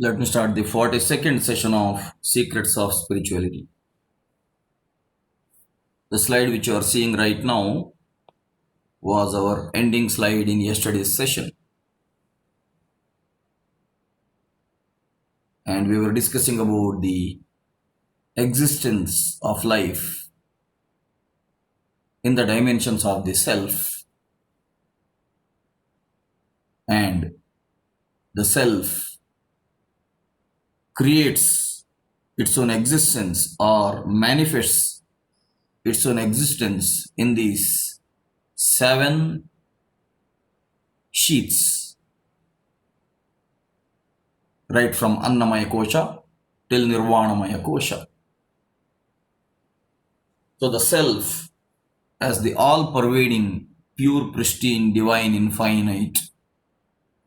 Let me start the 42nd session of Secrets of Spirituality. The slide which you are seeing right now was our ending slide in yesterday's session. And we were discussing about the existence of life in the dimensions of the self, and the self creates its own existence or manifests its own existence in these 7 sheets, right from Annamaya Kosha till Nirvanamaya Kosha. So the self as the all-pervading, pure, pristine, divine, infinite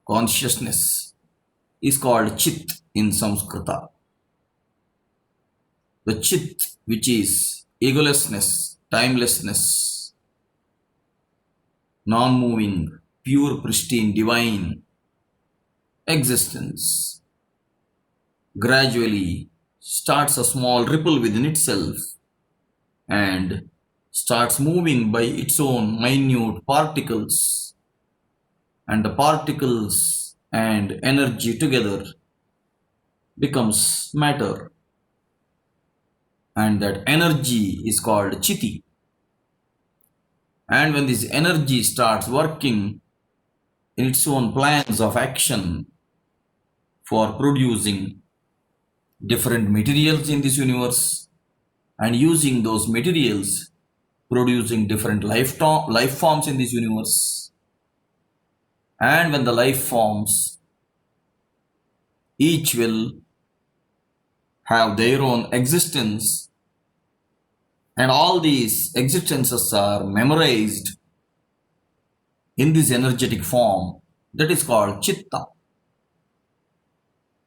consciousness is called Chit in Sanskrita. The Chit, which is egolessness, timelessness, non-moving, pure, pristine, divine existence, gradually starts a small ripple within itself and starts moving by its own minute particles, and the particles and energy together becomes matter, and that energy is called Chiti. And when this energy starts working in its own plans of action for producing different materials in this universe, and using those materials producing different life forms in this universe, and when the life forms each will have their own existence, and all these existences are memorized in this energetic form, that is called Chitta.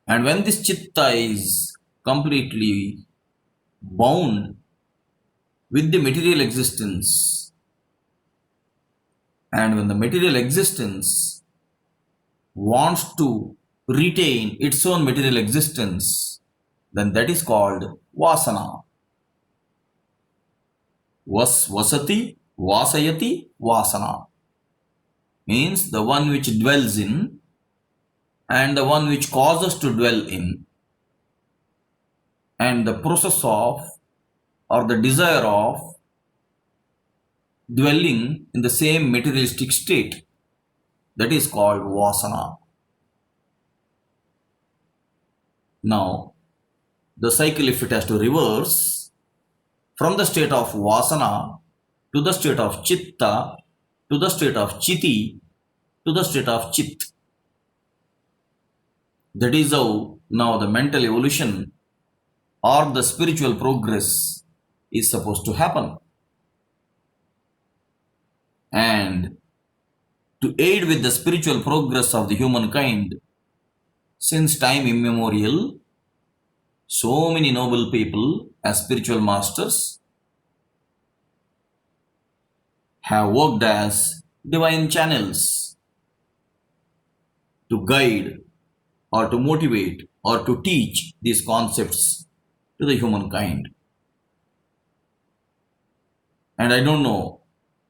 And when this Chitta is completely bound with the material existence, and when the material existence wants to retain its own material existence, then that is called Vasana. Vasati, Vasayati, Vasana means the one which dwells in and the one which causes to dwell in, and the process of or the desire of dwelling in the same materialistic state, that is called Vasana. Now, the cycle, if it has to reverse from the state of Vasana to the state of Chitta to the state of Chiti to the state of Chit, that is how now the mental evolution or the spiritual progress is supposed to happen. And to aid with the spiritual progress of the humankind, since time immemorial, so many noble people as spiritual masters have worked as divine channels to guide or to motivate or to teach these concepts to the humankind. And I don't know,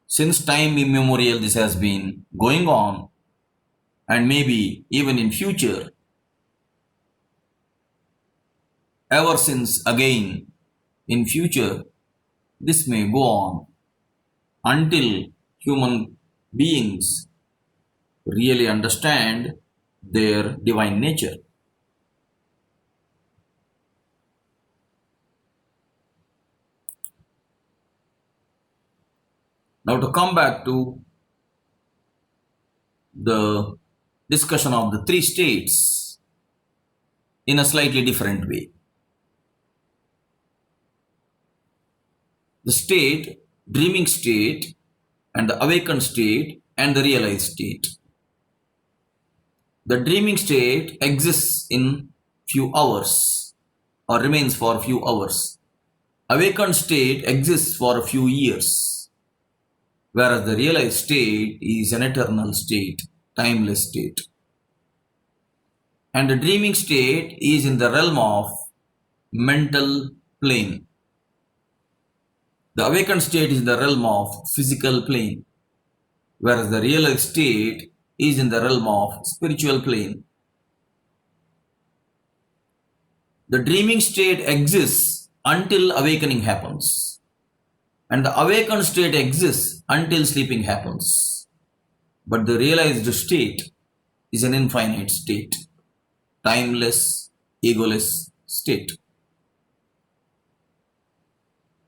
since time immemorial this has been going on, and maybe even in future, ever since again in future, this may go on until human beings really understand their divine nature. Now, to come back to the discussion of the 3 states in a slightly different way. The state, dreaming state, and the awakened state, and the realized state. The dreaming state exists in few hours or remains for a few hours. Awakened state exists for a few years, whereas the realized state is an eternal state, timeless state. And the dreaming state is in the realm of mental plane. The awakened state is in the realm of physical plane, whereas the realized state is in the realm of spiritual plane. The dreaming state exists until awakening happens, and the awakened state exists until sleeping happens. But the realized state is an infinite state, timeless, egoless state.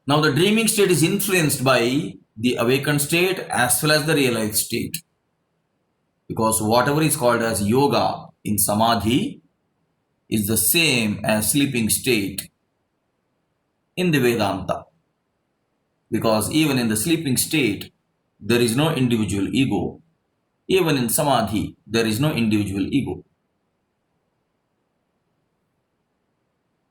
Now the dreaming state is influenced by the awakened state as well as the realized state, because whatever is called as yoga in samadhi is the same as sleeping state in the Vedanta, because even in the sleeping state there is no individual ego. Even in samadhi there is no individual ego.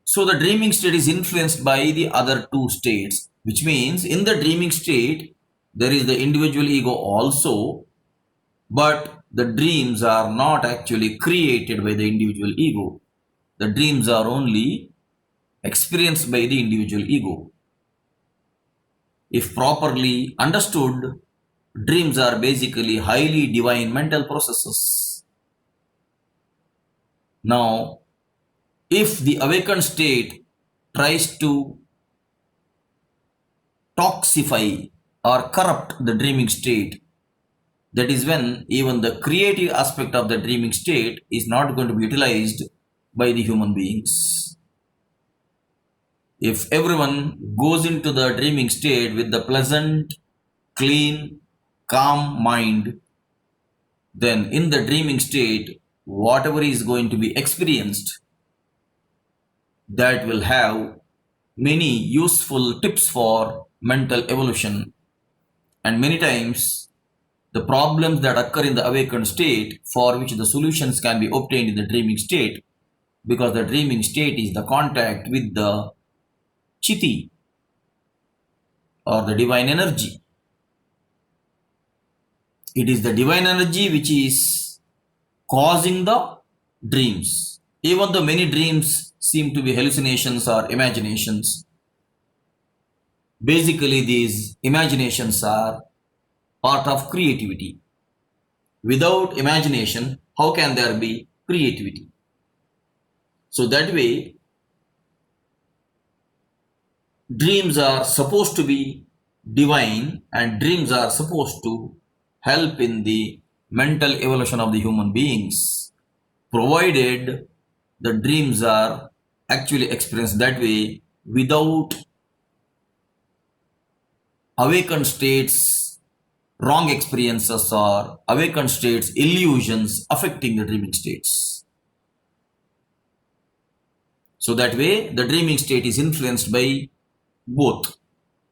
So the dreaming state is influenced by the other two states, which means in the dreaming state there is the individual ego also, but the dreams are not actually created by the individual ego. The dreams are only experienced by the individual ego. If properly understood, dreams are basically highly divine mental processes. Now, if the awakened state tries to toxify or corrupt the dreaming state, that is when even the creative aspect of the dreaming state is not going to be utilized by the human beings. If everyone goes into the dreaming state with the pleasant, clean, calm mind, then in the dreaming state, whatever is going to be experienced, that will have many useful tips for mental evolution. And many times, the problems that occur in the awakened state, for which the solutions can be obtained in the dreaming state, because the dreaming state is the contact with the Chiti or the divine energy. It is the divine energy which is causing the dreams. Even though many dreams seem to be hallucinations or imaginations, basically these imaginations are part of creativity. Without imagination, how can there be creativity? So that way, dreams are supposed to be divine, and dreams are supposed to help in the mental evolution of the human beings, provided the dreams are actually experienced that way without awakened states, wrong experiences, or awakened states, illusions affecting the dreaming states. So that way, the dreaming state is influenced by both.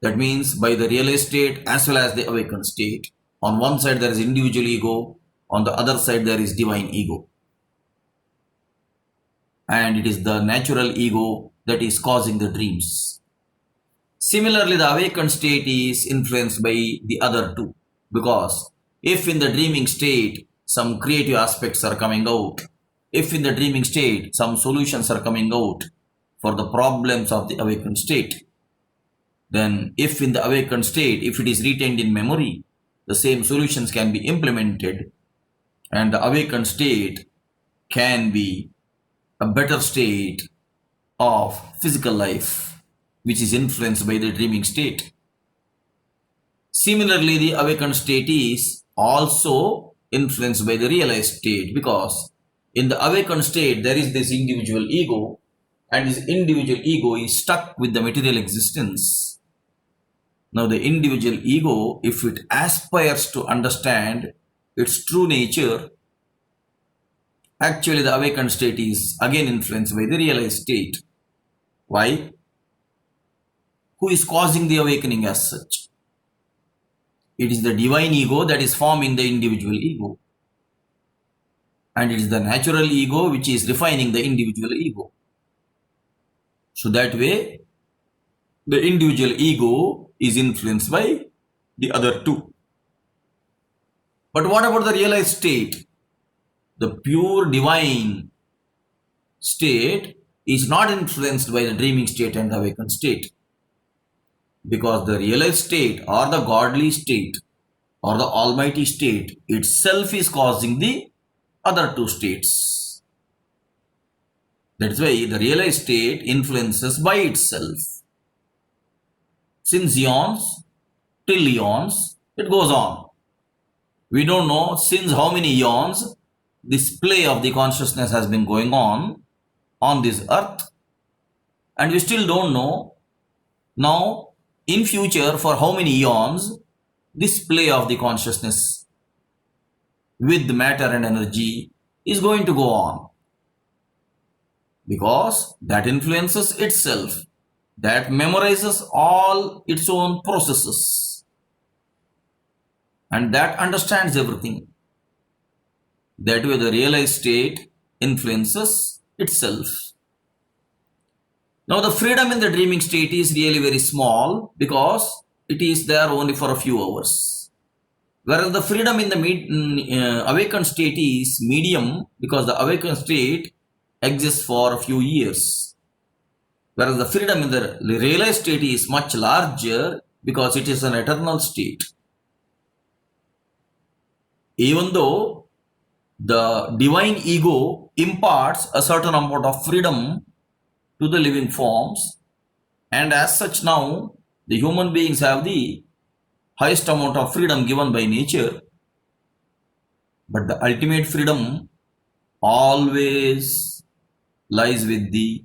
That means by the realized state as well as the awakened state. On one side there is individual ego, on the other side there is divine ego. And it is the natural ego that is causing the dreams. Similarly, the awakened state is influenced by the other two, because if in the dreaming state some creative aspects are coming out, if in the dreaming state some solutions are coming out for the problems of the awakened state, then if in the awakened state, if it is retained in memory, the same solutions can be implemented, and the awakened state can be a better state of physical life, which is influenced by the dreaming state. Similarly, the awakened state is also influenced by the realized state, because in the awakened state there is this individual ego, and this individual ego is stuck with the material existence. Now the individual ego, if it aspires to understand its true nature, actually the awakened state is again influenced by the realized state. Why? Who is causing the awakening as such? It is the divine ego that is forming the individual ego. And it is the natural ego which is refining the individual ego. So that way, the individual ego is influenced by the other two. But what about the realized state? The pure divine state is not influenced by the dreaming state and the awakened state, because the realized state or the godly state or the almighty state itself is causing the other two states. That's why the realized state influences by itself. Since eons till eons, it goes on. We don't know since how many eons this play of the consciousness has been going on this earth, and we still don't know now in future for how many eons this play of the consciousness with matter and energy is going to go on, because that influences itself, that memorizes all its own processes, and that understands everything. That way the realized state influences itself. Now the freedom in the dreaming state is really very small, because it is there only for a few hours. Whereas the freedom in the awakened state is medium, because the awakened state exists for a few years. Whereas the freedom in the realized state is much larger, because it is an eternal state. Even though the divine ego imparts a certain amount of freedom to the living forms, and as such now the human beings have the highest amount of freedom given by nature, but the ultimate freedom always lies with the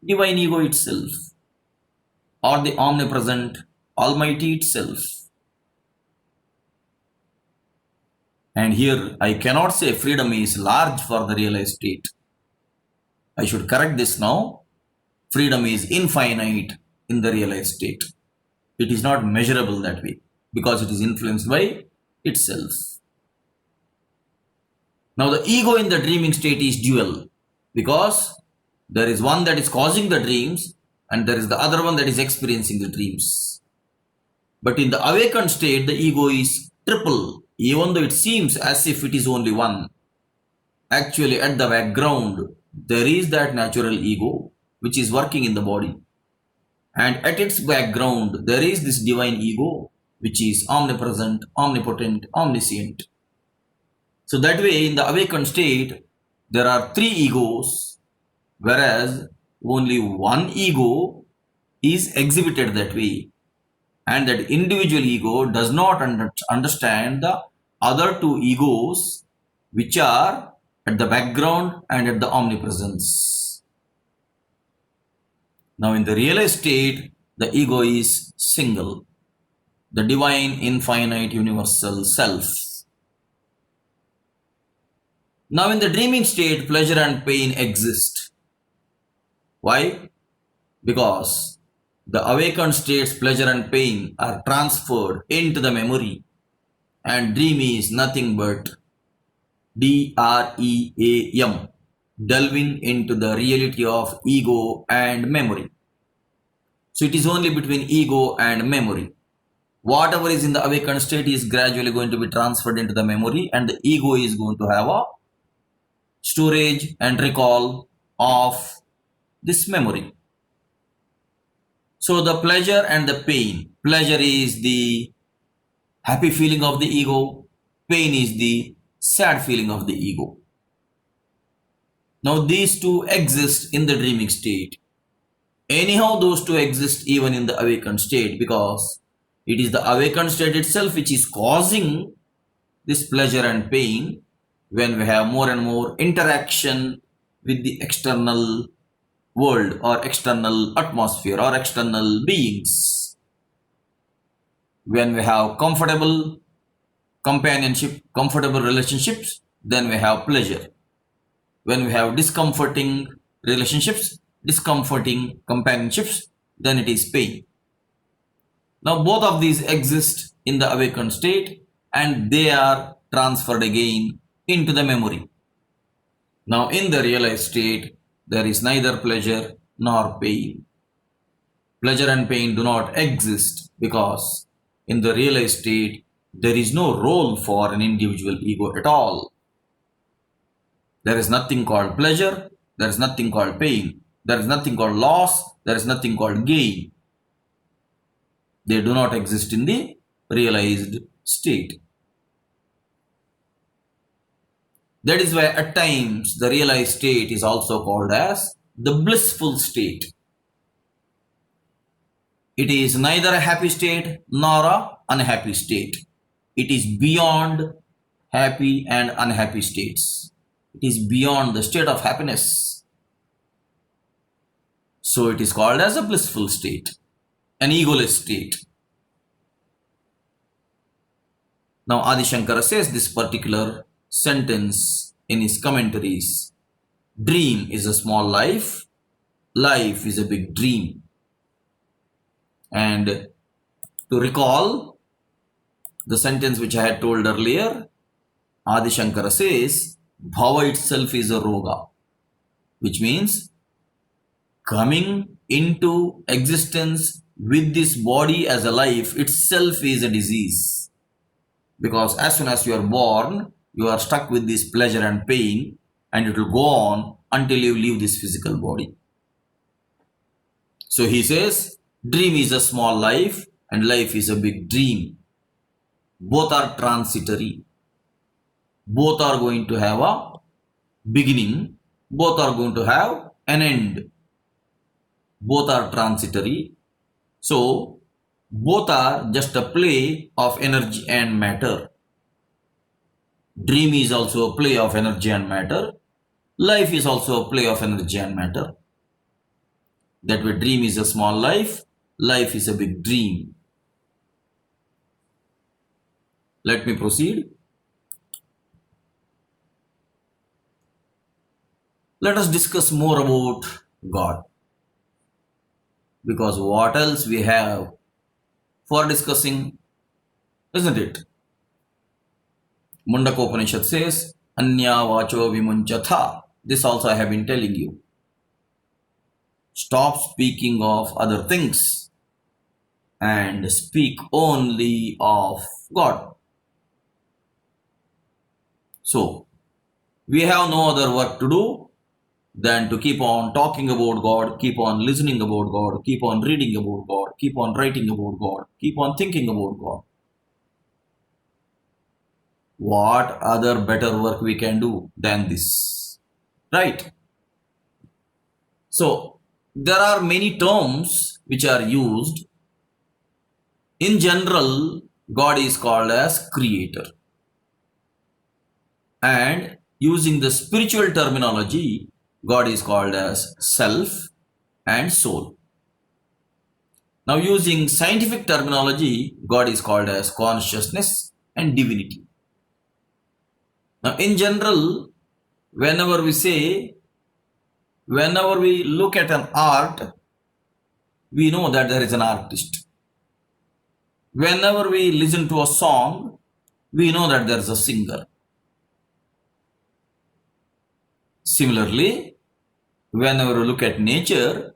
divine ego itself, or the omnipresent almighty itself. And here I cannot say freedom is large for the realized state. I should correct this now. Freedom is infinite in the realized state. It is not measurable that way, because it is influenced by itself. Now the ego in the dreaming state is dual, because there is one that is causing the dreams and there is the other one that is experiencing the dreams. But in the awakened state, the ego is triple, even though it seems as if it is only one. Actually, at the background, there is that natural ego which is working in the body. And at its background, there is this divine ego which is omnipresent, omnipotent, omniscient. So that way, in the awakened state, there are three egos, whereas only one ego is exhibited that way. And that individual ego does not understand the other two egos which are at the background and at the omnipresence. Now in the realized state, the ego is single, the divine, infinite, universal self. Now in the dreaming state, pleasure and pain exist. Why? Because the awakened state's pleasure and pain are transferred into the memory, and dream is nothing but DREAM, delving into the reality of ego and memory. So it is only between ego and memory. Whatever is in the awakened state is gradually going to be transferred into the memory, and the ego is going to have a storage and recall of this memory. So the pleasure and the pain. Pleasure is the happy feeling of the ego. Pain is the sad feeling of the ego. Now these two exist in the dreaming state. Anyhow, those two exist even in the awakened state, because it is the awakened state itself which is causing this pleasure and pain when we have more and more interaction with the external world or external atmosphere or external beings. When we have comfortable companionship, comfortable relationships, then we have pleasure. When we have discomforting relationships, discomforting companionships, then it is pain. Now both of these exist in the awakened state, and they are transferred again into the memory. Now in the realized state, there is neither pleasure nor pain. Pleasure and pain do not exist, because in the realized state, there is no role for an individual ego at all. There is nothing called pleasure, There is nothing called pain. There is nothing called loss. There is nothing called gain. They do not exist in the realized state. That is why at times the realized state is also called as the blissful state. It is neither a happy state nor an unhappy state. It is beyond happy and unhappy states. It is beyond the state of happiness. So it is called as a blissful state, an egoless state. Now Adi Shankara says this particular sentence in his commentaries. Dream is a small life. Life is a big dream. And to recall the sentence which I had told earlier, Adi Shankara says, Bhava itself is a roga, which means coming into existence with this body as a life itself is a disease. Because as soon as you are born, you are stuck with this pleasure and pain, and it will go on until you leave this physical body. So he says, dream is a small life and life is a big dream. Both are transitory. Both are going to have a beginning. Both are going to have an end. Both are transitory. So, both are just a play of energy and matter. Dream is also a play of energy and matter. Life is also a play of energy and matter. That way, dream is a small life. Life is a big dream. Let me proceed. Let us discuss more about God. Because what else we have for discussing, isn't it? Mundaka Upanishad says, Anya vacho vimunchatha. This also I have been telling you. Stop speaking of other things and speak only of God. So, we have no other work to do than to keep on talking about God, keep on listening about God, keep on reading about God, keep on writing about God, keep on thinking about God. What other better work we can do than this? Right? So, there are many terms which are used. In general, God is called as creator. And using the spiritual terminology, God is called as self and soul. Now, using scientific terminology, God is called as consciousness and divinity. Now, in general, whenever we look at an art, we know that there is an artist. Whenever we listen to a song, we know that there is a singer. Similarly, whenever we look at nature,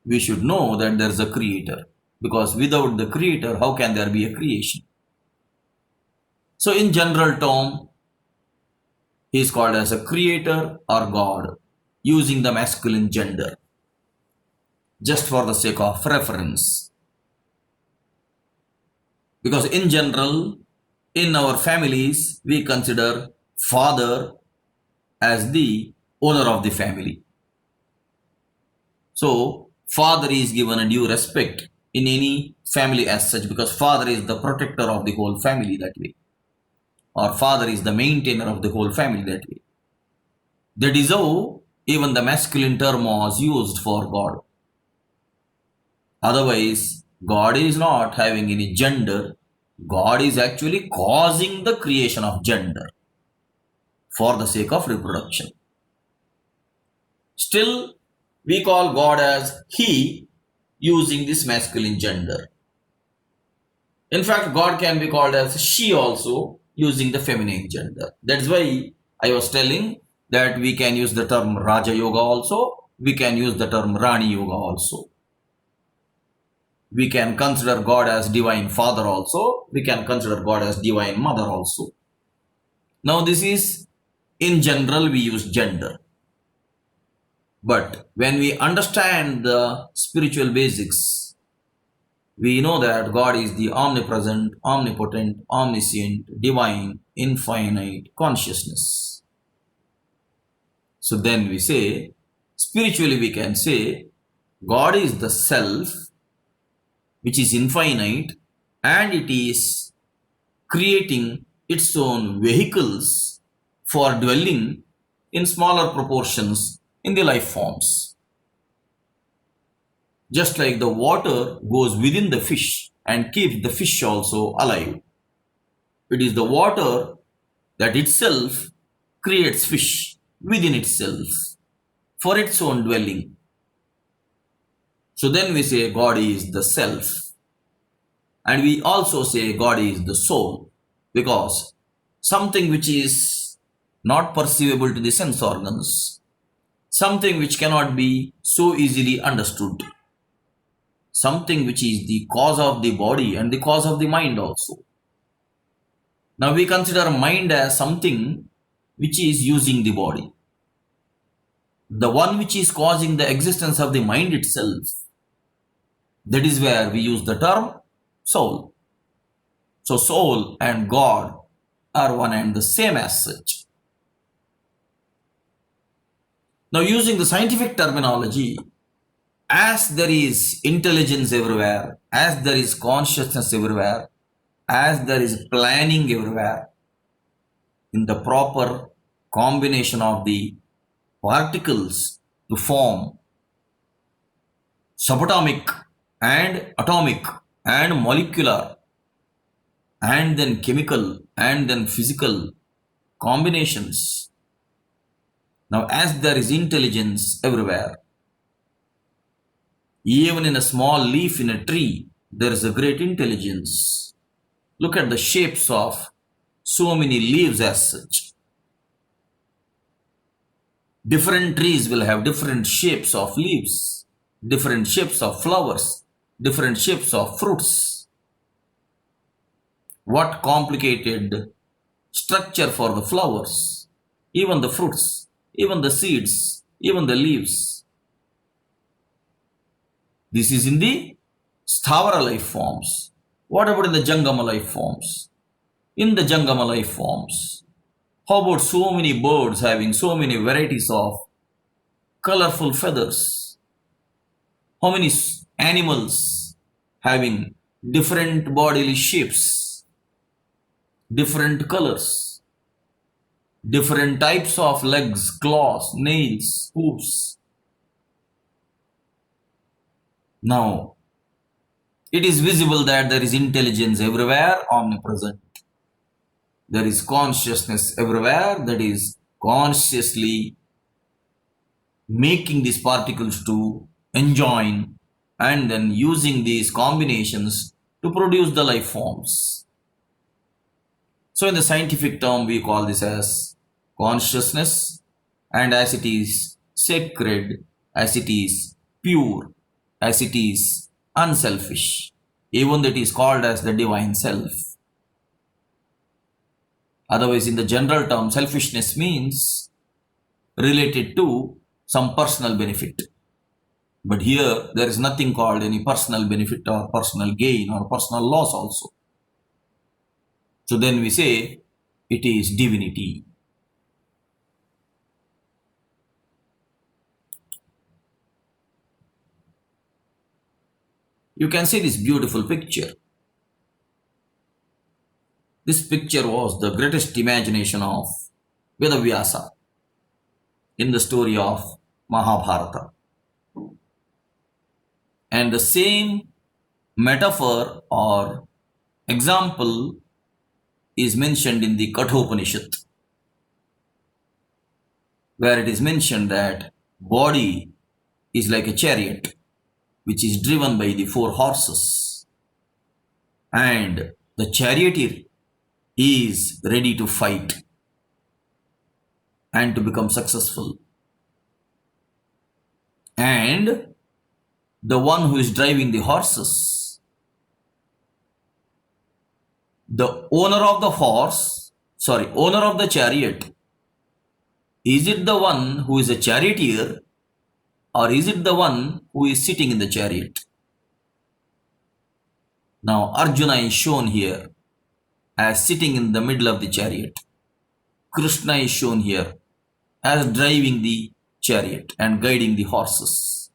we should know that there is a creator. Because without the creator, how can there be a creation? So in general term, he is called as a creator or God, using the masculine gender, just for the sake of reference. Because in general, in our families, we consider father as the owner of the family. So, father is given a due respect in any family as such, because father is the protector of the whole family that way. Or father is the maintainer of the whole family that way. That is how even the masculine term was used for God. Otherwise, God is not having any gender. God is actually causing the creation of gender for the sake of reproduction. Still, we call God as He, using this masculine gender. In fact, God can be called as she also, using the feminine gender. That's why I was telling that we can use the term Raja Yoga also, we can use the term Rani Yoga also. We can consider God as Divine Father also, we can consider God as Divine Mother also. Now this is, in general, we use gender. But when we understand the spiritual basics, we know that God is the omnipresent, omnipotent, omniscient, divine, infinite consciousness. So then we say, spiritually we can say, God is the self, which is infinite, and it is creating its own vehicles for dwelling in smaller proportions in the life forms. Just like the water goes within the fish and keeps the fish also alive, it is the water that itself creates fish within itself for its own dwelling. So then we say God is the self. And we also say God is the soul, because something which is not perceivable to the sense organs, something which cannot be so easily understood, something which is the cause of the body and the cause of the mind also. Now we consider mind as something which is using the body. The one which is causing the existence of the mind itself, that is where we use the term soul. So soul and God are one and the same as such. Now using the scientific terminology, as there is intelligence everywhere, as there is consciousness everywhere, as there is planning everywhere, in the proper combination of the particles to form subatomic and atomic and molecular and then chemical and then physical combinations. Now as there is intelligence everywhere, even in a small leaf in a tree, there is a great intelligence. Look at the shapes of so many leaves as such. Different trees will have different shapes of leaves, different shapes of flowers, different shapes of fruits. What complicated structure for the flowers, even the fruits, even the seeds, even the leaves. This is in the Sthavara life forms. What about in the Jangama life forms? In the Jangama life forms, how about so many birds having so many varieties of colorful feathers? How many animals having different bodily shapes, different colors, different types of legs, claws, nails, hooves? Now, it is visible that there is intelligence everywhere, omnipresent. There is consciousness everywhere, that is consciously making these particles to enjoin and then using these combinations to produce the life forms. So in the scientific term, we call this as consciousness, and as it is sacred, as it is pure, as it is unselfish, even that is called as the divine self. Otherwise, in the general term, selfishness means related to some personal benefit. But here, there is nothing called any personal benefit or personal gain or personal loss also. So then we say it is divinity. You can see this beautiful picture. This picture was the greatest imagination of Vedavyasa in the story of Mahabharata. And the same metaphor or example is mentioned in the Kathopanishad, where it is mentioned that body is like a chariot which is driven by the 4 horses, and the charioteer is ready to fight and to become successful. And the one who is driving the horses, the owner of the chariot, is it the one who is a charioteer, or is it the one who is sitting in the chariot? Now Arjuna is shown here as sitting in the middle of the chariot. Krishna is shown here as driving the chariot and guiding the horses.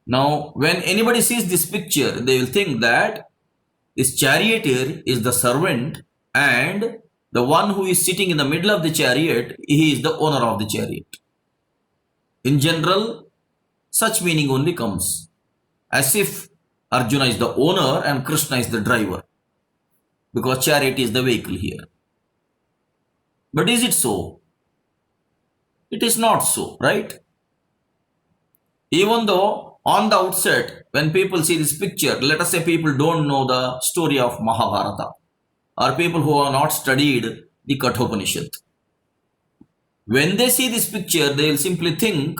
Now, when anybody sees this picture, they will think that this charioteer is the servant and the one who is sitting in the middle of the chariot, he is the owner of the chariot. In general, such meaning only comes as if Arjuna is the owner and Krishna is the driver, because chariot is the vehicle here. But is it so? It is not so, right? Even though on the outset, when people see this picture, let us say people don't know the story of Mahabharata, or people who have not studied the Kathopanishad. When they see this picture, they will simply think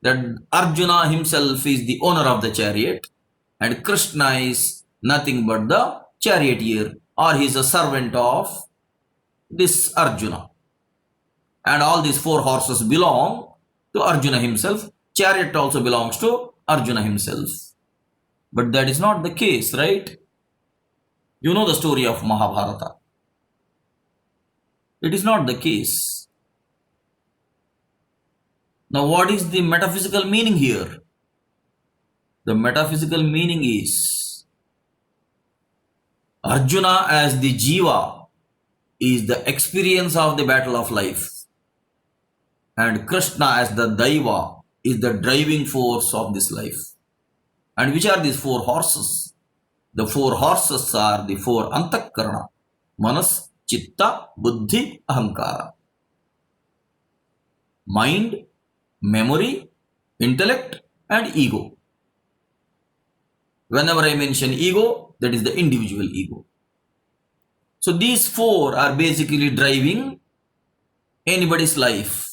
that Arjuna himself is the owner of the chariot and Krishna is nothing but the charioteer, or he is a servant of this Arjuna. And all these four horses belong to Arjuna himself. Chariot also belongs to Arjuna himself. But that is not the case, right? You know the story of Mahabharata. It is not the case. Now, what is the metaphysical meaning here? The metaphysical meaning is Arjuna as the Jiva is the experience of the battle of life, and Krishna as the Daiva is the driving force of this life. And which are these four horses? The four horses are the four Antakarana: Manas, Chitta, Buddhi, Ahankara. Mind, memory, intellect, and ego. Whenever I mention ego, that is the individual ego. So these four are basically driving anybody's life.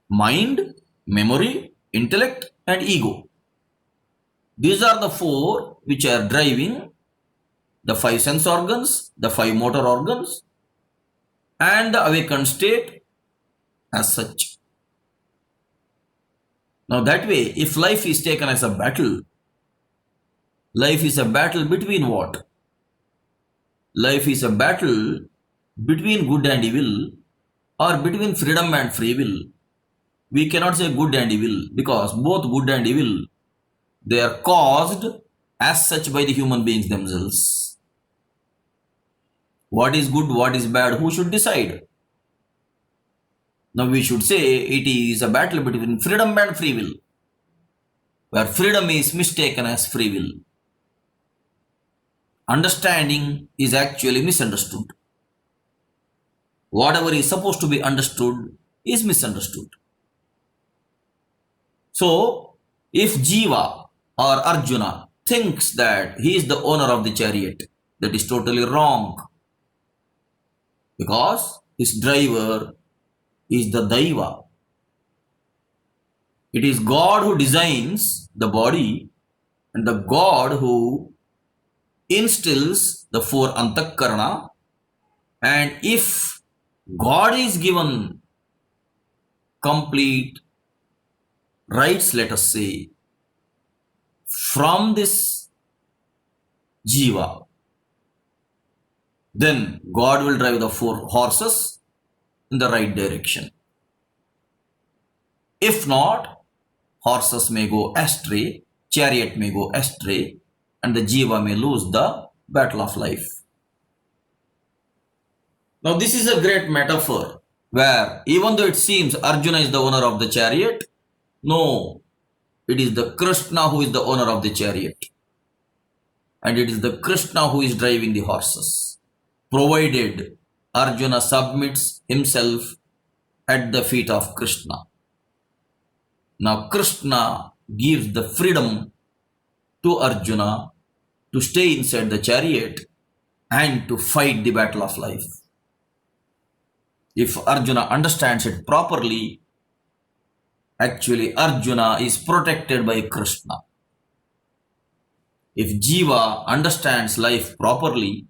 Mind, memory, intellect, and ego. These are the four which are driving the five sense organs, the five motor organs, and the awakened state as such. Now that way, if life is taken as a battle, life is a battle between what? Life is a battle between good and evil, or between freedom and free will. We cannot say good and evil, because both good and evil, they are caused as such by the human beings themselves. What is good, what is bad, who should decide? Now we should say it is a battle between freedom and free will, where freedom is mistaken as free will. Understanding is actually misunderstood. Whatever is supposed to be understood is misunderstood. So, if Jiva or Arjuna thinks that he is the owner of the chariot, that is totally wrong, because his driver is the Daiva. It is God who designs the body and the God who instills the four Antakarana, and if God is given complete rights, let us say, from this Jiva, then God will drive the four horses in the right direction. If not, horses may go astray, chariot may go astray, and the Jiva may lose the battle of life. Now this is a great metaphor, where even though it seems Arjuna is the owner of the chariot, no, it is the Krishna who is the owner of the chariot. And it is the Krishna who is driving the horses, provided Arjuna submits himself at the feet of Krishna. Now Krishna gives the freedom to Arjuna to stay inside the chariot and to fight the battle of life. If Arjuna understands it properly, actually Arjuna is protected by Krishna. If Jiva understands life properly,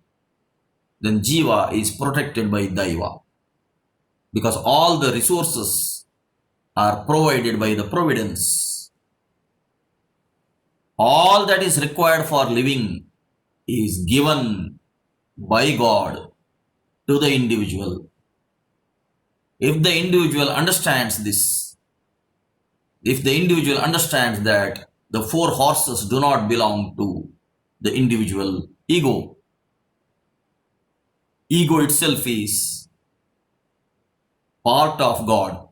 then Jiva is protected by Daiva, because all the resources are provided by the providence. All that is required for living is given by God to the individual. If the individual understands this, if the individual understands that the four horses do not belong to the individual ego, ego itself is part of God.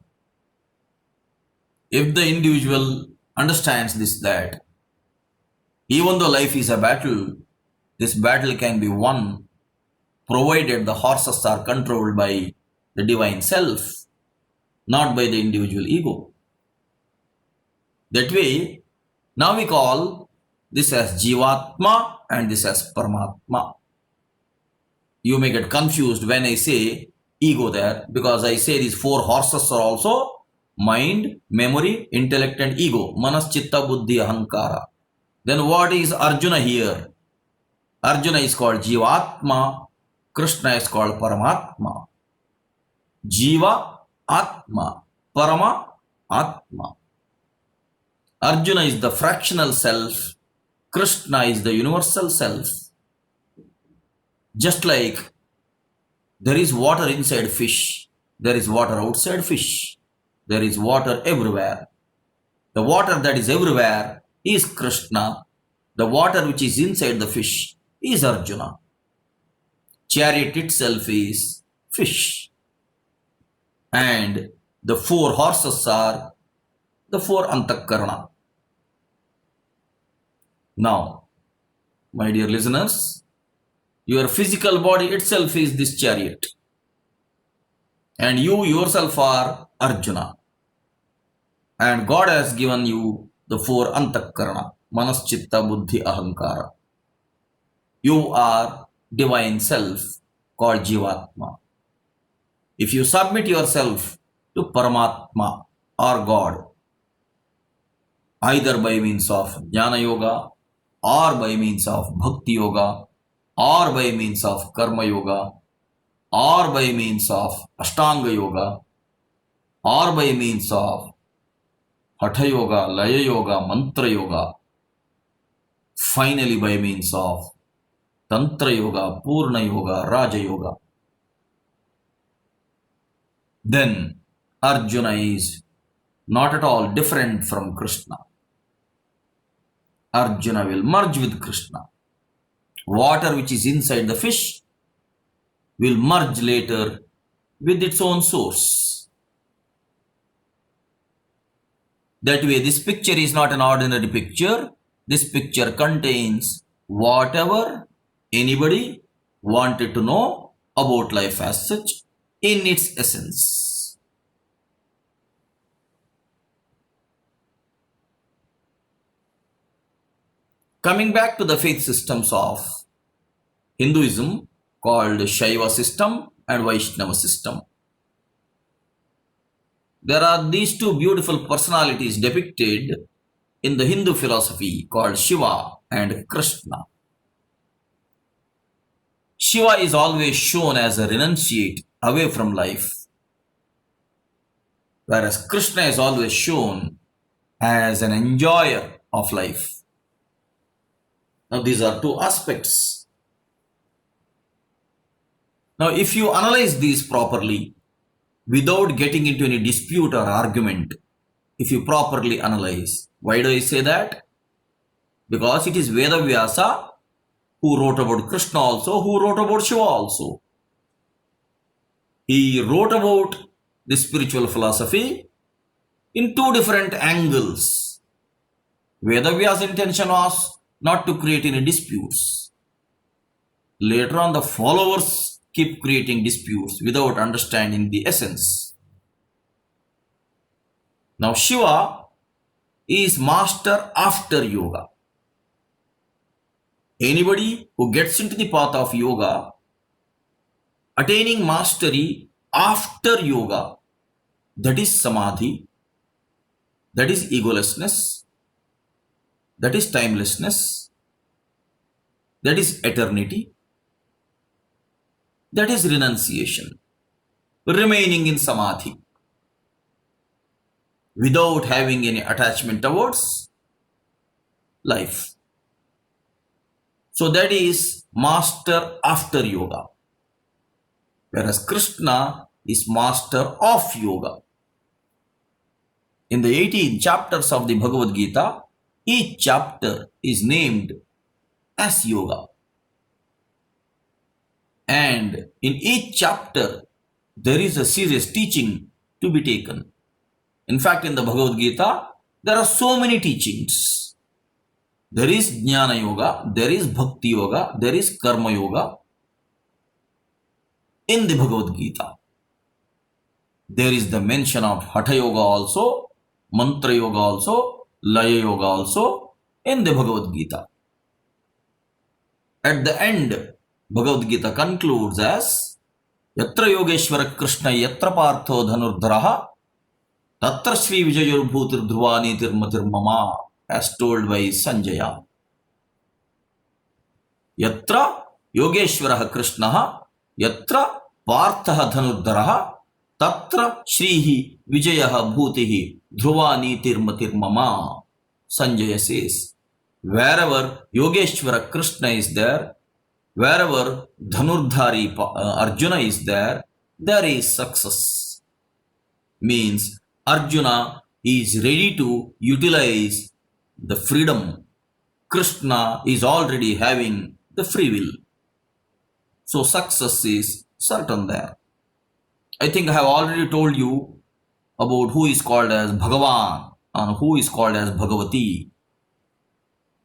If the individual understands this, that even though life is a battle, this battle can be won provided the horses are controlled by the divine self, not by the individual ego. That way, now we call this as Jivatma and this as Paramatma. You may get confused when I say ego there, because I say these four horses are also mind, memory, intellect and ego. Manas, Chitta, Buddhi, Ahankara. Then what is Arjuna here? Arjuna is called Jivatma, Krishna is called Paramatma. Jiva, Atma, Parama, Atma. Arjuna is the fractional self, Krishna is the universal self. Just like there is water inside fish, there is water outside fish, there is water everywhere. The water that is everywhere is Krishna. The water which is inside the fish is Arjuna. Chariot itself is fish. And the four horses are the four Antakarana. Now, my dear listeners, your physical body itself is this chariot. And you yourself are Arjuna. And God has given you the four Antakarana, Manas, Chitta, Buddhi, Ahankara. You are divine self called Jivatma. If you submit yourself to Paramatma or God, either by means of Jnana Yoga, or by means of Bhakti Yoga, or by means of Karma Yoga, or by means of Ashtanga Yoga, or by means of Hatha Yoga, Laya Yoga, Mantra Yoga, finally by means of Tantra Yoga, Purna Yoga, Raja Yoga, then Arjuna is not at all different from Krishna. Arjuna will merge with Krishna. Water which is inside the fish will merge later with its own source. That way, this picture is not an ordinary picture. This picture contains whatever anybody wanted to know about life as such in its essence. Coming back to the faith systems of Hinduism, called Shaiva system and Vaishnava system. There are these two beautiful personalities depicted in the Hindu philosophy called Shiva and Krishna. Shiva is always shown as a renunciate away from life, whereas Krishna is always shown as an enjoyer of life. Now, these are two aspects. Now, if you analyze these properly, without getting into any dispute or argument, if you properly analyze, why do I say that? Because it is Vedavyasa who wrote about Krishna also, who wrote about Shiva also. He wrote about the spiritual philosophy in two different angles. Vedavyasa's intention was not to create any disputes. Later on, the followers keep creating disputes without understanding the essence. Now, Shiva is master after yoga. Anybody who gets into the path of yoga, attaining mastery after yoga, that is samadhi, that is egolessness, that is timelessness, that is eternity, that is renunciation, remaining in samadhi. without having any attachment towards life. So that is master after yoga, whereas Krishna is master of yoga. In the 18 chapters of the Bhagavad Gita, each chapter is named as yoga. And in each chapter, there is a serious teaching to be taken. In fact, in the Bhagavad Gita, there are so many teachings. There is Jnana Yoga, there is Bhakti Yoga, there is Karma Yoga in the Bhagavad Gita. There is the mention of Hatha Yoga also, Mantra Yoga also, Laya Yoga also in the Bhagavad Gita. At the end, Bhagavad Gita concludes as Yatra Yogeshwara Krishna Yatra Partho Dhanurdharaha Tatra Shri Vijayur Bhutir Dhruvani Tirmatir Mama, as told by Sanjaya. Yatra Yogeshwara Krishna Yatra Partha Dhanurdharaha Tatra Shrihi Vijayaha Bhutihi Dhruvani Tirmatir Mama. Sanjaya says, wherever Yogeshwara Krishna is there, wherever Dhanurdhari Arjuna is there, there is success. Means Arjuna is ready to utilize the freedom. Krishna is already having the free will. So success is certain there. I think I have already told you about who is called as Bhagavan and who is called as Bhagavati.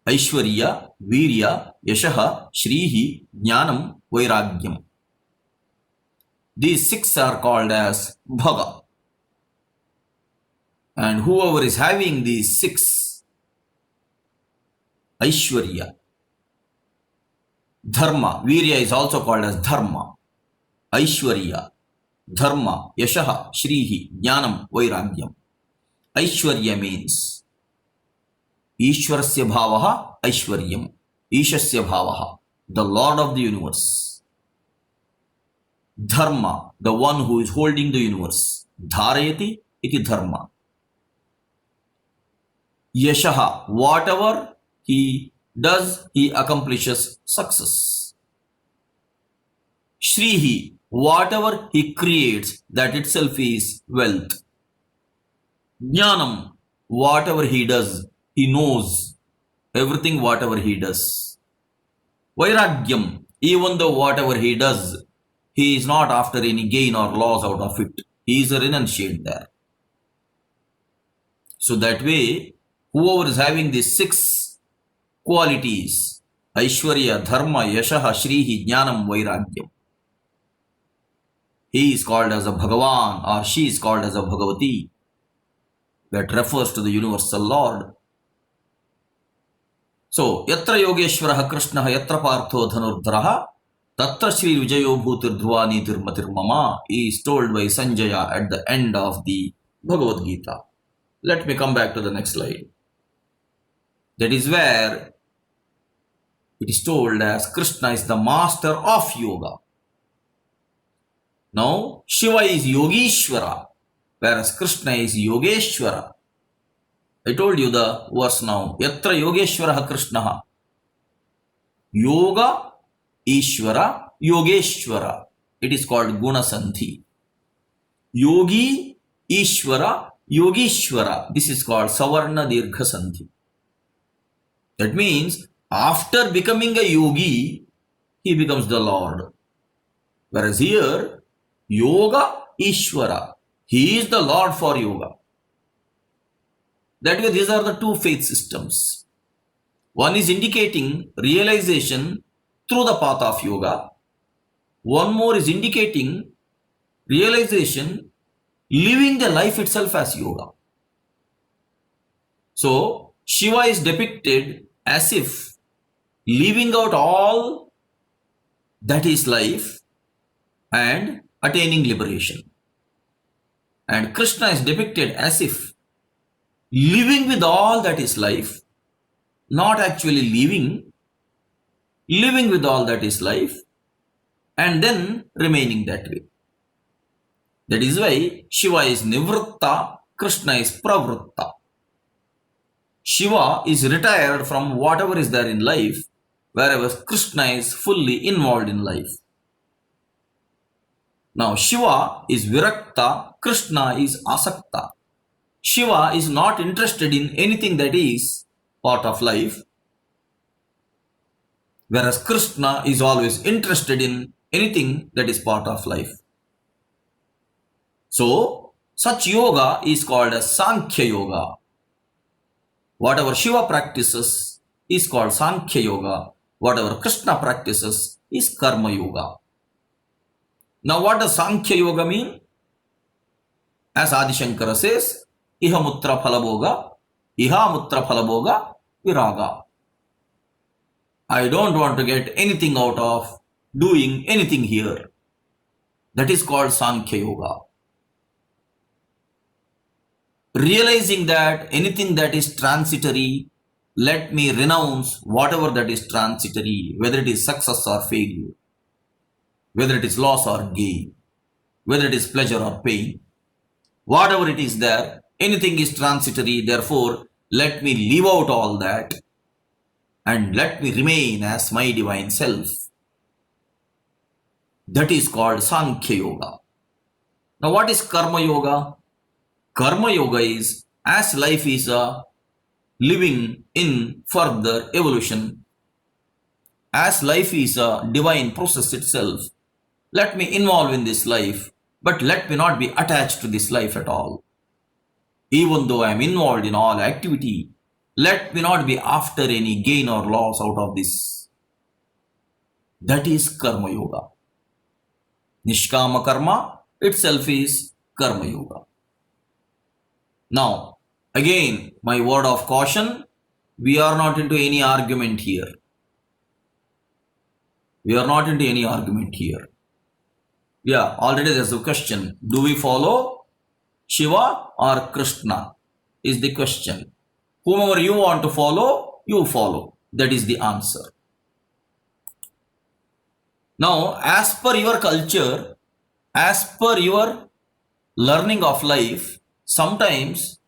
Aishwarya, Virya, Yashaha, Shrihi, Jnanam, Vairagyam. These six are called as Bhaga. And whoever is having these six, Aishwarya, Dharma, Virya is also called as Dharma, Aishwarya, Dharma, Yashaha, Shrihi, Jnanam, Vairagyam. Aishwarya means Ishwarasya Bhavaha, Aishwaryam, Ishasya Bhavaha, the Lord of the universe. Dharma, the one who is holding the universe. Dharayati iti Dharma. Yashaha, whatever he does, he accomplishes success. Shrihi, whatever he creates, that itself is wealth. Jnanam, whatever he does, he knows everything whatever he does. Vairagyam, even though whatever he does, he is not after any gain or loss out of it. He is a renunciate there. So that way, whoever is having these six qualities, Aishwarya, Dharma, Yashaha, Shrihi, Jnanam, Vairagyam, he is called as a Bhagavan or she is called as a Bhagavati. That refers to the universal Lord. So, Yatra Yogeshwara Krishna Yatra Partho Dhanurdharaha Tatra Shri Vijayo Bhutir Dhruvani Tirmatir Mama is told by Sanjaya at the end of the Bhagavad Gita. Let me come back to the next slide. That is where it is told as Krishna is the master of yoga. Now, Shiva is Yogeshwara, whereas Krishna is Yogeshwara. I told you the verse now. Yatra Yogeshwara Krishna. Yoga, Ishvara, Yogeshwara. It is called Gunasandhi. Yogi, Ishvara, Yogeshwara. This is called Savarna Dirgha Sandhi. That means after becoming a yogi, he becomes the Lord. Whereas here, Yoga, Ishvara. He is the Lord for yoga. That way, these are the two faith systems. One is indicating realization through the path of yoga. One more is indicating realization living the life itself as yoga. So, Shiva is depicted as if leaving out all that is life and attaining liberation. And Krishna is depicted as if living with all that is life, not actually living with all that is life, and then remaining that way. That is why Shiva is Nivritta Krishna is pravritta. Shiva is retired from whatever is there in life, whereas Krishna is fully involved in life. Now Shiva is virakta, Krishna is asakta. Shiva is not interested in anything that is part of life, whereas Krishna is always interested in anything that is part of life. So, such yoga is called as Sankhya Yoga. Whatever Shiva practices is called Sankhya Yoga. Whatever Krishna practices is Karma Yoga. Now, what does Sankhya Yoga mean? As Adi Shankara says, Iha Mutra Phalabhoga, Iha Mutra Phalabhoga, Viraga. I don't want to get anything out of doing anything here. That is called Sankhya Yoga. Realizing that anything that is transitory, let me renounce whatever that is transitory, whether it is success or failure, whether it is loss or gain, whether it is pleasure or pain, whatever it is there, anything is transitory, therefore let me leave out all that and let me remain as my divine self. That is called Sankhya Yoga. Now what is Karma Yoga? Karma Yoga is, as life is a living in further evolution, as life is a divine process itself, let me involve in this life, but let me not be attached to this life at all. Even though I am involved in all activity, let me not be after any gain or loss out of this. That is Karma Yoga. Nishkama Karma itself is Karma Yoga. Now, again, my word of caution, we are not into any argument here. We are not into any argument here. Yeah, already there's a question. Do we follow Shiva or Krishna? Is the question. Whomever you want to follow, you follow. That is the answer. Now, as per your culture, as per your learning of life, sometimes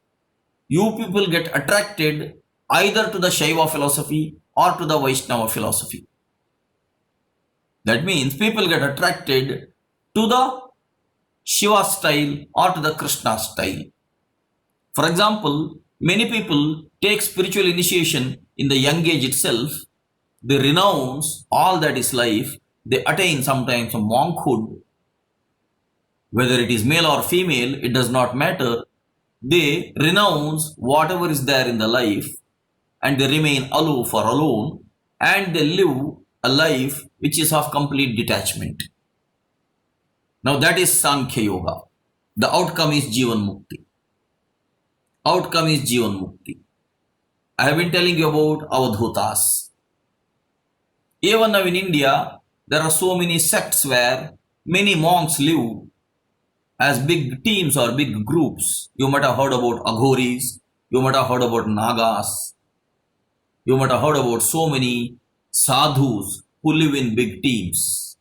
you people get attracted either to the Shaiva philosophy or to the Vaishnava philosophy. That means people get attracted to the Shiva style or to the Krishna style. For example, many people take spiritual initiation in the young age itself. They renounce all that is life. They attain sometimes a monkhood. Whether it is male or female, it does not matter. They renounce whatever is there in the life and they remain aloof or alone and they live a life which is of complete detachment. Now that is Sankhya Yoga. The outcome is Jivan Mukti. Outcome is Jivan Mukti. I have been telling you about Avadhutas. Even now in India, there are so many sects where many monks live as big teams or big groups. You might have heard about Aghoris, you might have heard about Nagas, you might have heard about so many sadhus who live in big teams.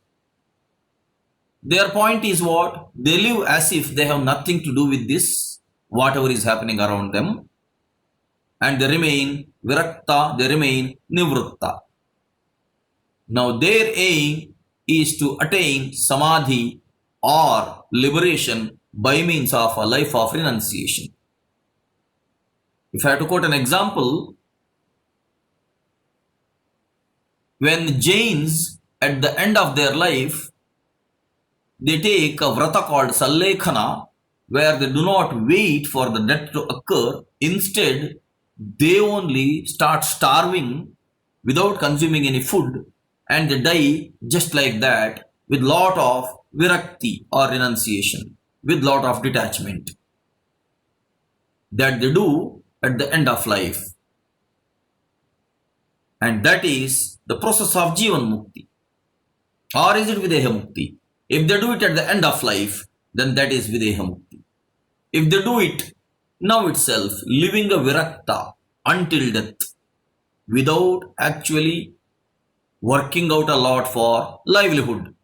Their point is what? They live as if they have nothing to do with this, whatever is happening around them, and they remain virakta, they remain nivritta. Now their aim is to attain samadhi or liberation by means of a life of renunciation. If I have to quote an example, when Jains at the end of their life, they take a vrata called Sallekhana, where they do not wait for the death to occur. Instead, they only start starving without consuming any food and they die just like that with lot of virakti or renunciation, with lot of detachment that they do at the end of life. And that is the process of Jivan Mukti. Or is it Videha Mukti? If they do it at the end of life, then that is Videha Mukti. If they do it now itself, living a virakta until death, without actually working out a lot for livelihood,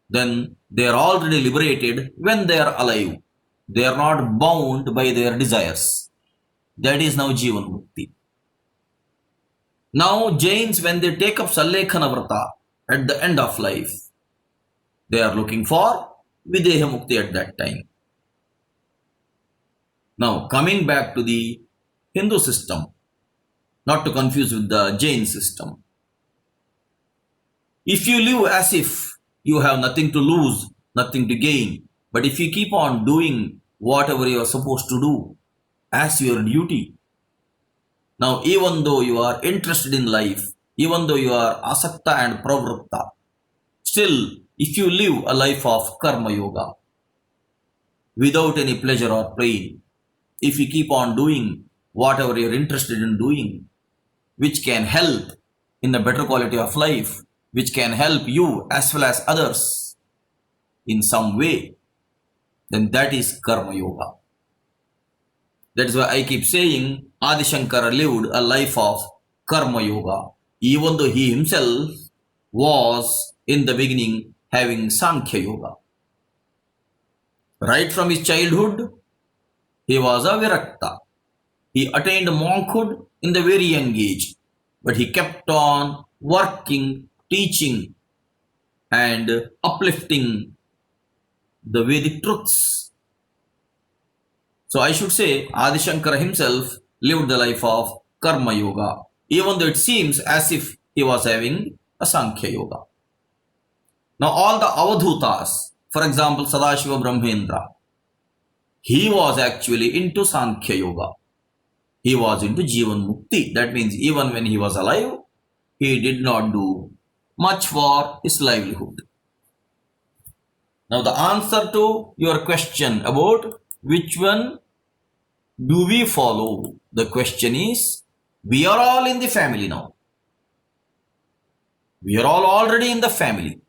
then they are already liberated when they are alive. They are not bound by their desires. That is now Jivan Mukti. Now Jains, when they take up Sallekhana Vrata at the end of life, they are looking for Videha Mukti at that time. Now coming back to the Hindu system, not to confuse with the Jain system. If you live as if you have nothing to lose, nothing to gain, but if you keep on doing whatever you are supposed to do as your duty, now even though you are interested in life, even though you are asakta and pravritta, still if you live a life of karma yoga without any pleasure or pain, if you keep on doing whatever you are interested in doing, which can help in a better quality of life, which can help you as well as others in some way, then that is karma yoga. That is why I keep saying Adi Shankara lived a life of karma yoga, even though he himself was in the beginning having Sankhya yoga. Right from his childhood, he was a Virakta. He attained monkhood in the very young age, but he kept on working, teaching, and uplifting the Vedic truths. So I should say Adi Shankara himself lived the life of Karma Yoga, even though it seems as if he was having a Sankhya Yoga. Now all the Avadhutas, for example Sadashiva Brahmendra, he was actually into Sankhya Yoga. He was into Jivan Mukti. That means even when he was alive, he did not do much for his livelihood. Now the answer to your question about which one do we follow, the question is, we are all in the family now. We are all already in the family.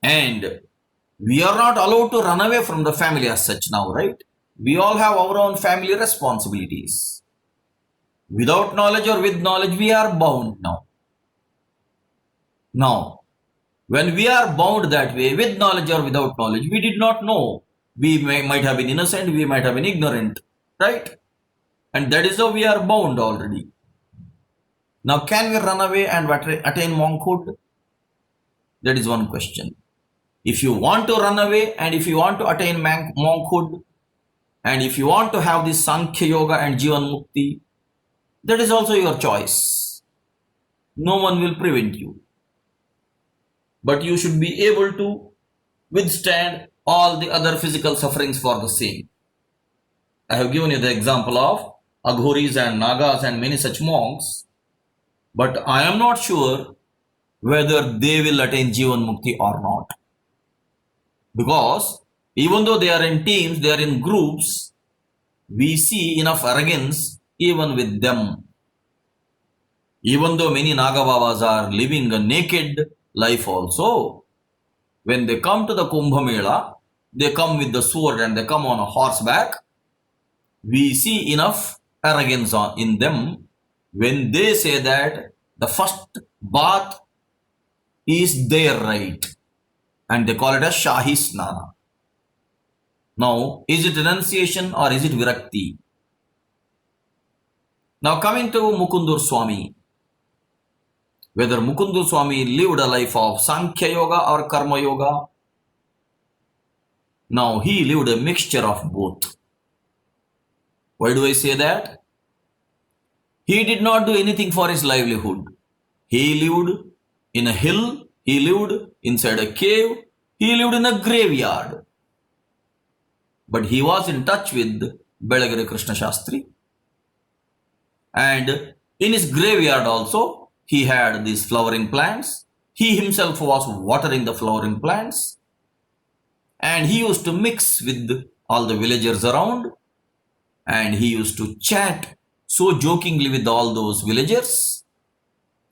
And we are not allowed to run away from the family as such now, right? We all have our own family responsibilities. Without knowledge or with knowledge, we are bound now. Now, when we are bound that way, with knowledge or without knowledge, we did not know. We might have been innocent, we might have been ignorant, right? And that is how we are bound already. Now, can we run away and attain monkhood? That is one question. If you want to run away and if you want to attain monkhood, and if you want to have this Sankhya Yoga and Jivan Mukti, that is also your choice. No one will prevent you. But you should be able to withstand all the other physical sufferings for the same. I have given you the example of Aghoris and Nagas and many such monks, but I am not sure whether they will attain Jivan Mukti or not. Because even though they are in teams, they are in groups, we see enough arrogance even with them. Even though many Nagababas are living a naked life also, when they come to the Kumbh Mela, they come with the sword and they come on a horseback. We see enough arrogance in them when they say that the first bath is their right, and they call it as Shahi Snana. Now, is it renunciation or is it Virakti? Now coming to Mukundur Swami, whether Mukundur Swami lived a life of Sankhya Yoga or Karma Yoga, now he lived a mixture of both. Why do I say that? He did not do anything for his livelihood. He lived in a hill, he lived inside a cave, he lived in a graveyard. But he was in touch with Belagiri Krishna Shastri. And in his graveyard also, he had these flowering plants. He himself was watering the flowering plants. And he used to mix with all the villagers around. And he used to chat so jokingly with all those villagers.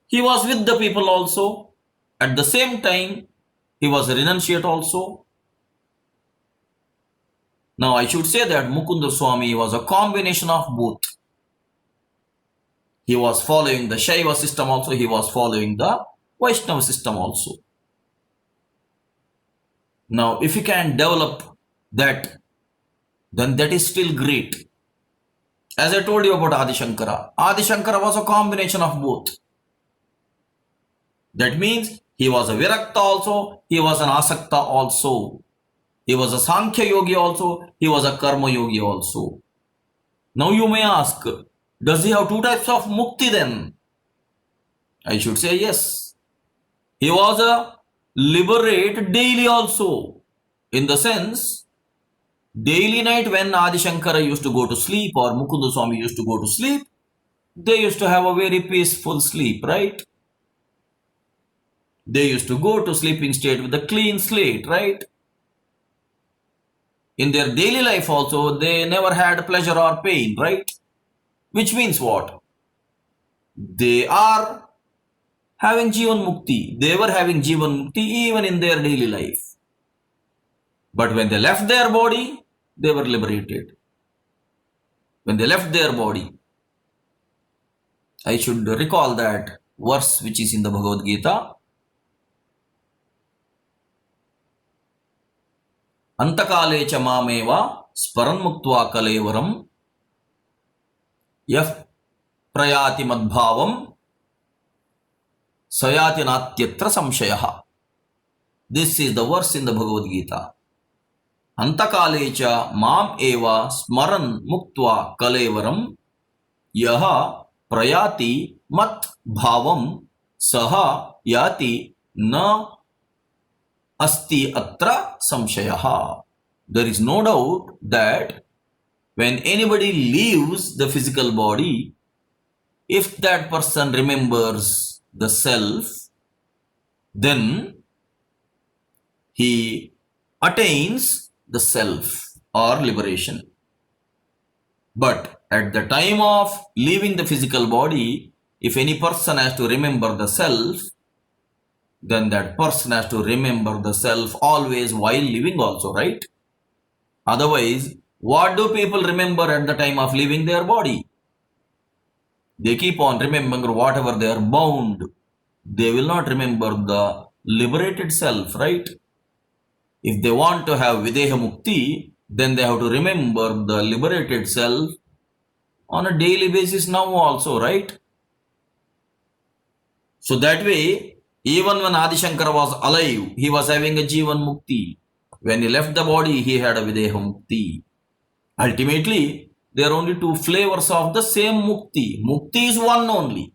He was with the people also. At the same time, he was a renunciate also. Now, I should say that Mukunda Swami was a combination of both. He was following the Shaiva system also, he was following the Vaishnava system also. Now, if you can develop that then that is still great. As I told you about Adi Shankara was a combination of both. That means he was a Virakta also, he was an Asakta also. He was a Sankhya Yogi also, he was a Karma Yogi also. Now you may ask, does he have two types of mukti then? I should say yes. He was a liberate daily also. In the sense, daily night when Adi Shankara used to go to sleep or Mukunda Swami used to go to sleep, they used to have a very peaceful sleep, right? They used to go to sleeping state with a clean slate, right? In their daily life also, they never had pleasure or pain, right? Which means what? They are having Jivan Mukti. They were having Jivan Mukti even in their daily life. But when they left their body, they were liberated. When they left their body, I should recall that verse which is in the Bhagavad Gita. Antakale cha mameva sparanmuktva kalevaram yah prayati madbhavam sayati natyatra samshayaha. This is the verse in the Bhagavad Gita. Antakale cha mam eva smaran muktva kalevaram yaha prayati mat bhavam saha yati na asti atra samshayaha. There is no doubt that when anybody leaves the physical body, if that person remembers the self, then he attains the self or liberation. But at the time of leaving the physical body, if any person has to remember the self, then that person has to remember the self always while living also, right? Otherwise, what do people remember at the time of leaving their body? They keep on remembering whatever they are bound. They will not remember the liberated self, right? If they want to have Videha Mukti, then they have to remember the liberated self on a daily basis now also, right? So that way, even when Adi Shankara was alive, he was having a Jivan Mukti. When he left the body, he had a Videha Mukti. Ultimately, there are only two flavors of the same Mukti. Mukti is one only.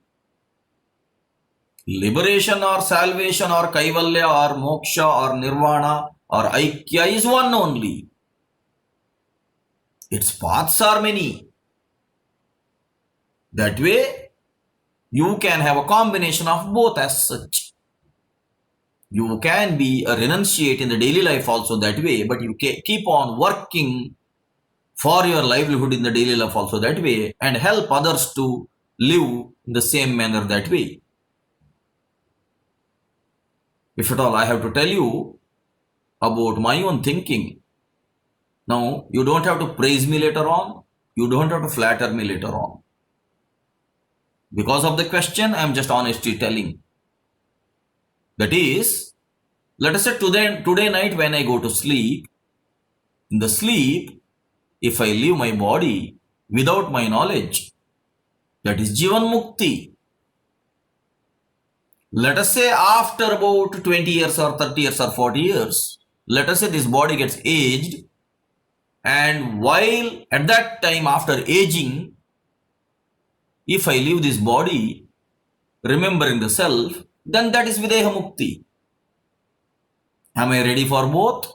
Liberation or salvation or Kaivalya or Moksha or Nirvana or Aikya is one only. Its paths are many. That way, you can have a combination of both as such. You can be a renunciate in the daily life also that way, but you keep on working for your livelihood in the daily life also that way and help others to live in the same manner that way. If at all I have to tell you about my own thinking, now you don't have to praise me later on, you don't have to flatter me later on. Because of the question, I am just honestly telling. That is, let us say today night when I go to sleep, in the sleep, if I leave my body without my knowledge, that is Jivan Mukti. Let us say after about 20 years or 30 years or 40 years, let us say this body gets aged, and while at that time after aging, if I leave this body, remembering the self, then that is Videha Mukti. Am I ready for both?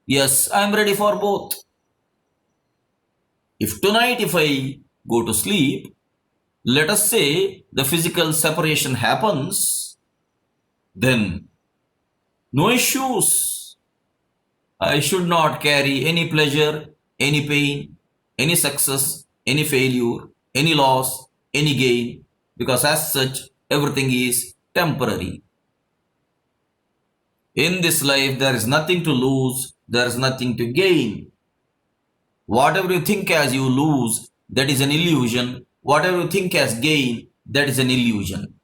Yes, I am ready for both. If tonight, if I go to sleep, let us say the physical separation happens, then no issues. I should not carry any pleasure, any pain, any success, any failure, any loss, any gain, because as such, everything is temporary. In this life, there is nothing to lose, there is nothing to gain. Whatever you think as you lose, that is an illusion. Whatever you think as gain, that is an illusion.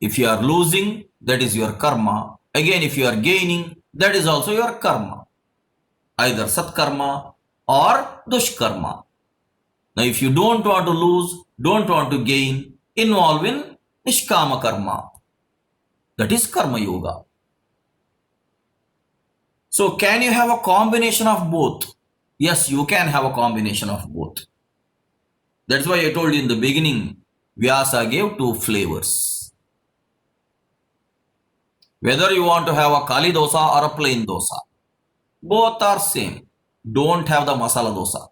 If you are losing, that is your karma. Again, if you are gaining, that is also your karma. either Satkarma or Dushkarma. Now, if you don't want to lose, don't want to gain, involve in Nishkama Karma. That is Karma Yoga. So, can you have a combination of both? Yes, you can have a combination of both. That's why I told you in the beginning, Vyasa gave two flavors. Whether you want to have a Kali dosa or a plain dosa, both are same. Don't have the masala dosa.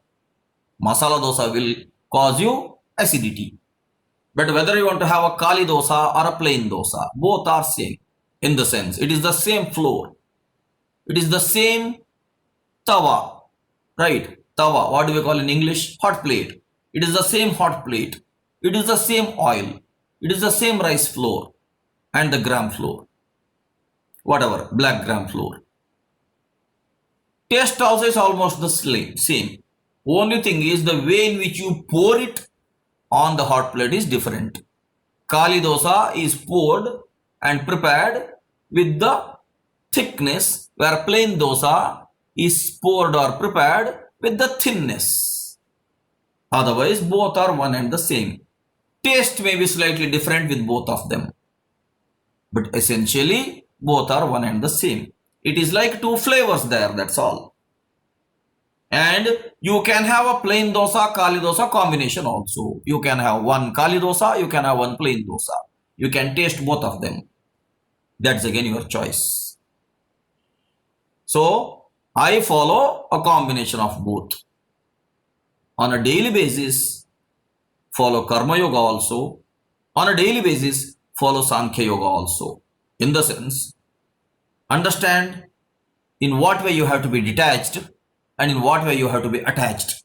Masala dosa will cause you acidity. But whether you want to have a Kali dosa or a plain dosa, both are same. In the sense, it is the same flour. It is the same tawa. Right? Tawa, what do we call in English? Hot plate. It is the same hot plate. It is the same oil. It is the same rice flour and the gram flour. Whatever, black gram flour. Taste also is almost the same. Only thing is the way in which you pour it on the hot plate is different. Kali dosa is poured and prepared with the thickness, where plain dosa is poured or prepared with the thinness. Otherwise, both are one and the same. Taste may be slightly different with both of them, but essentially both are one and the same. It is like two flavors there, that's all. And you can have a plain dosa, Kali dosa combination also. You can have one Kali dosa, you can have one plain dosa. You can taste both of them. That's again your choice. So, I follow a combination of both. On a daily basis, follow Karma Yoga also. On a daily basis, follow Sankhya Yoga also. In the sense, understand in what way you have to be detached and in what way you have to be attached.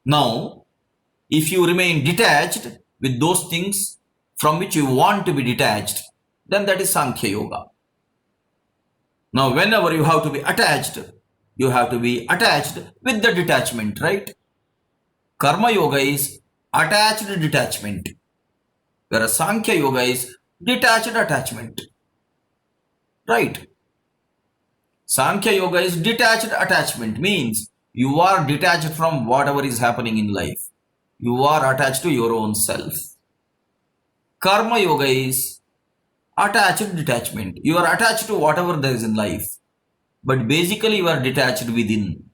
Now, if you remain detached with those things from which you want to be detached, then that is Sankhya Yoga. Now, whenever you have to be attached, you have to be attached with the detachment, right? Karma Yoga is attached detachment, whereas Sankhya Yoga is detached attachment, right? Sankhya Yoga is detached attachment, means you are detached from whatever is happening in life. You are attached to your own self. Karma Yoga is attached detachment. You are attached to whatever there is in life, but basically you are detached within.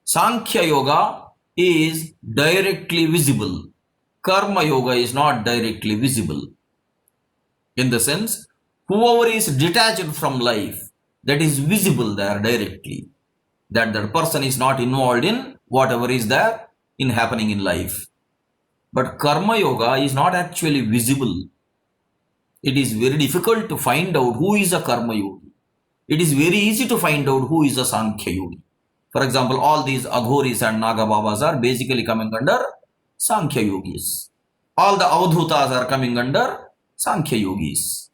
Sankhya Yoga is directly visible. Karma Yoga is not directly visible. In the sense, whoever is detached from life, that is visible there directly. That person is not involved in whatever is there in happening in life. But Karma Yoga is not actually visible. It is very difficult to find out who is a Karma Yogi. It is very easy to find out who is a Sankhya Yogi. For example, all these Aghoris and Naga Babas are basically coming under Sankhya Yogis. All the Avadhutas are coming under Sankhya Yogis.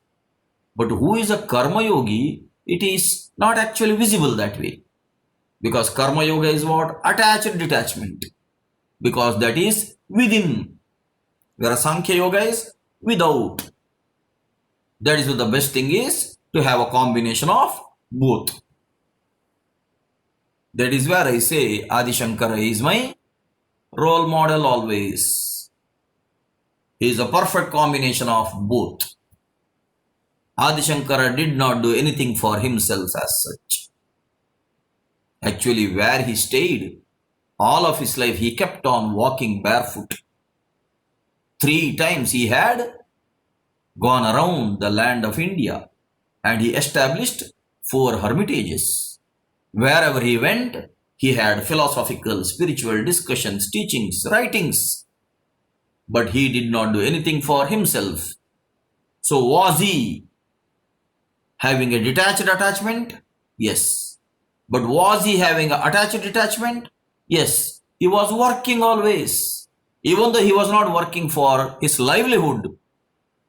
But who is a Karma Yogi, it is not actually visible that way. Because Karma Yoga is what? Attached detachment. Because that is within. Whereas Sankhya Yoga is without. That is what the best thing is, to have a combination of both. That is where I say Adi Shankara is my role model always. He is a perfect combination of both. Adi Shankara did not do anything for himself as such. Actually, where he stayed, all of his life he kept on walking barefoot. 3 times he had gone around the land of India and he established 4 hermitages. Wherever he went, he had philosophical, spiritual discussions, teachings, writings. But he did not do anything for himself. So was he having a detached attachment? Yes. But was he having an attached detachment? Yes. He was working always. Even though he was not working for his livelihood,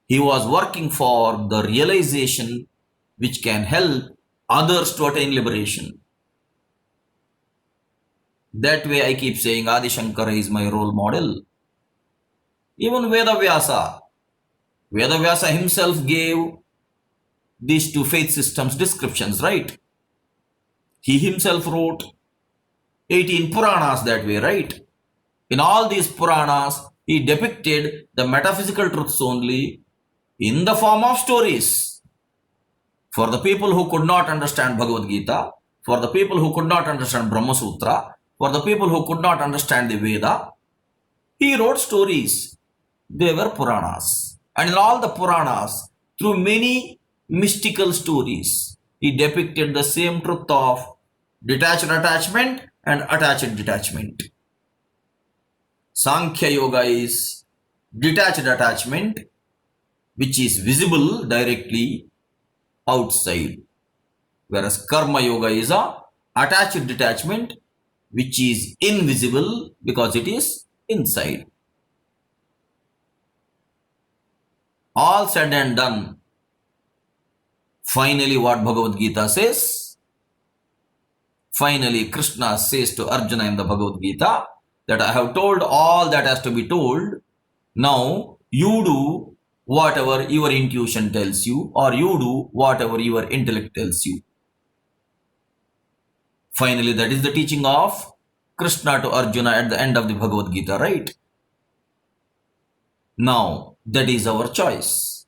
he was working for the realization which can help others to attain liberation. That way I keep saying Adi Shankara is my role model. Even Vedavyasa himself gave these 2 faith systems descriptions, right? He himself wrote 18 Puranas that way, right? In all these Puranas, he depicted the metaphysical truths only in the form of stories. For the people who could not understand Bhagavad Gita, for the people who could not understand Brahma Sutra, for the people who could not understand the Veda, he wrote stories. They were Puranas. And in all the Puranas, through many mystical stories, he depicted the same truth of detached attachment and attached detachment. Sankhya Yoga is detached attachment, which is visible directly outside, whereas Karma Yoga is a attached detachment, which is invisible because it is inside. All said and done, finally what Bhagavad Gita says? Finally Krishna says to Arjuna in the Bhagavad Gita that I have told all that has to be told. Now you do whatever your intuition tells you, or you do whatever your intellect tells you. Finally, that is the teaching of Krishna to Arjuna at the end of the Bhagavad Gita, right? Now, that is our choice.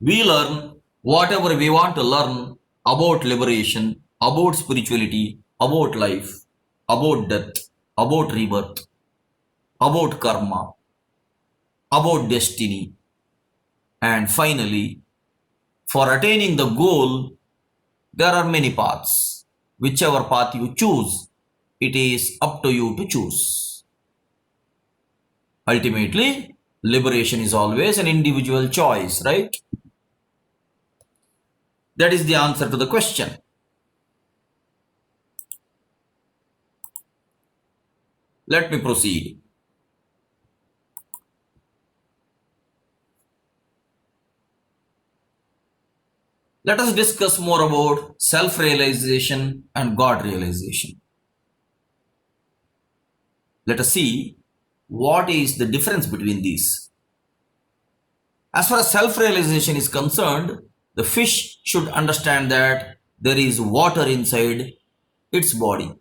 We learn whatever we want to learn about liberation, about spirituality, about life, about death, about rebirth, about karma, about destiny. And finally, for attaining the goal, there are many paths. Whichever path you choose, it is up to you to choose. Ultimately, liberation is always an individual choice, right? That is the answer to the question. Let me proceed. Let us discuss more about self-realization and God-realization. Let us see what is the difference between these. As far as self-realization is concerned, the fish should understand that there is water inside its body.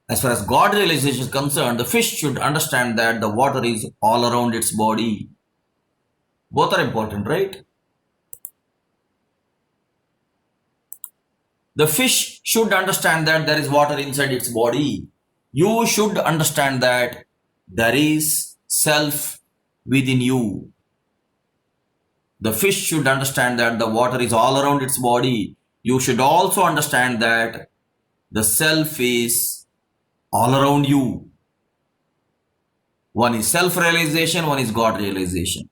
As far as God realization is concerned, the fish should understand that the water is all around its body. Both are important, right? The fish should understand that there is water inside its body. You should understand that there is self within you. The fish should understand that the water is all around its body. You should also understand that the self is all around you. One is self-realization, one is God-realization.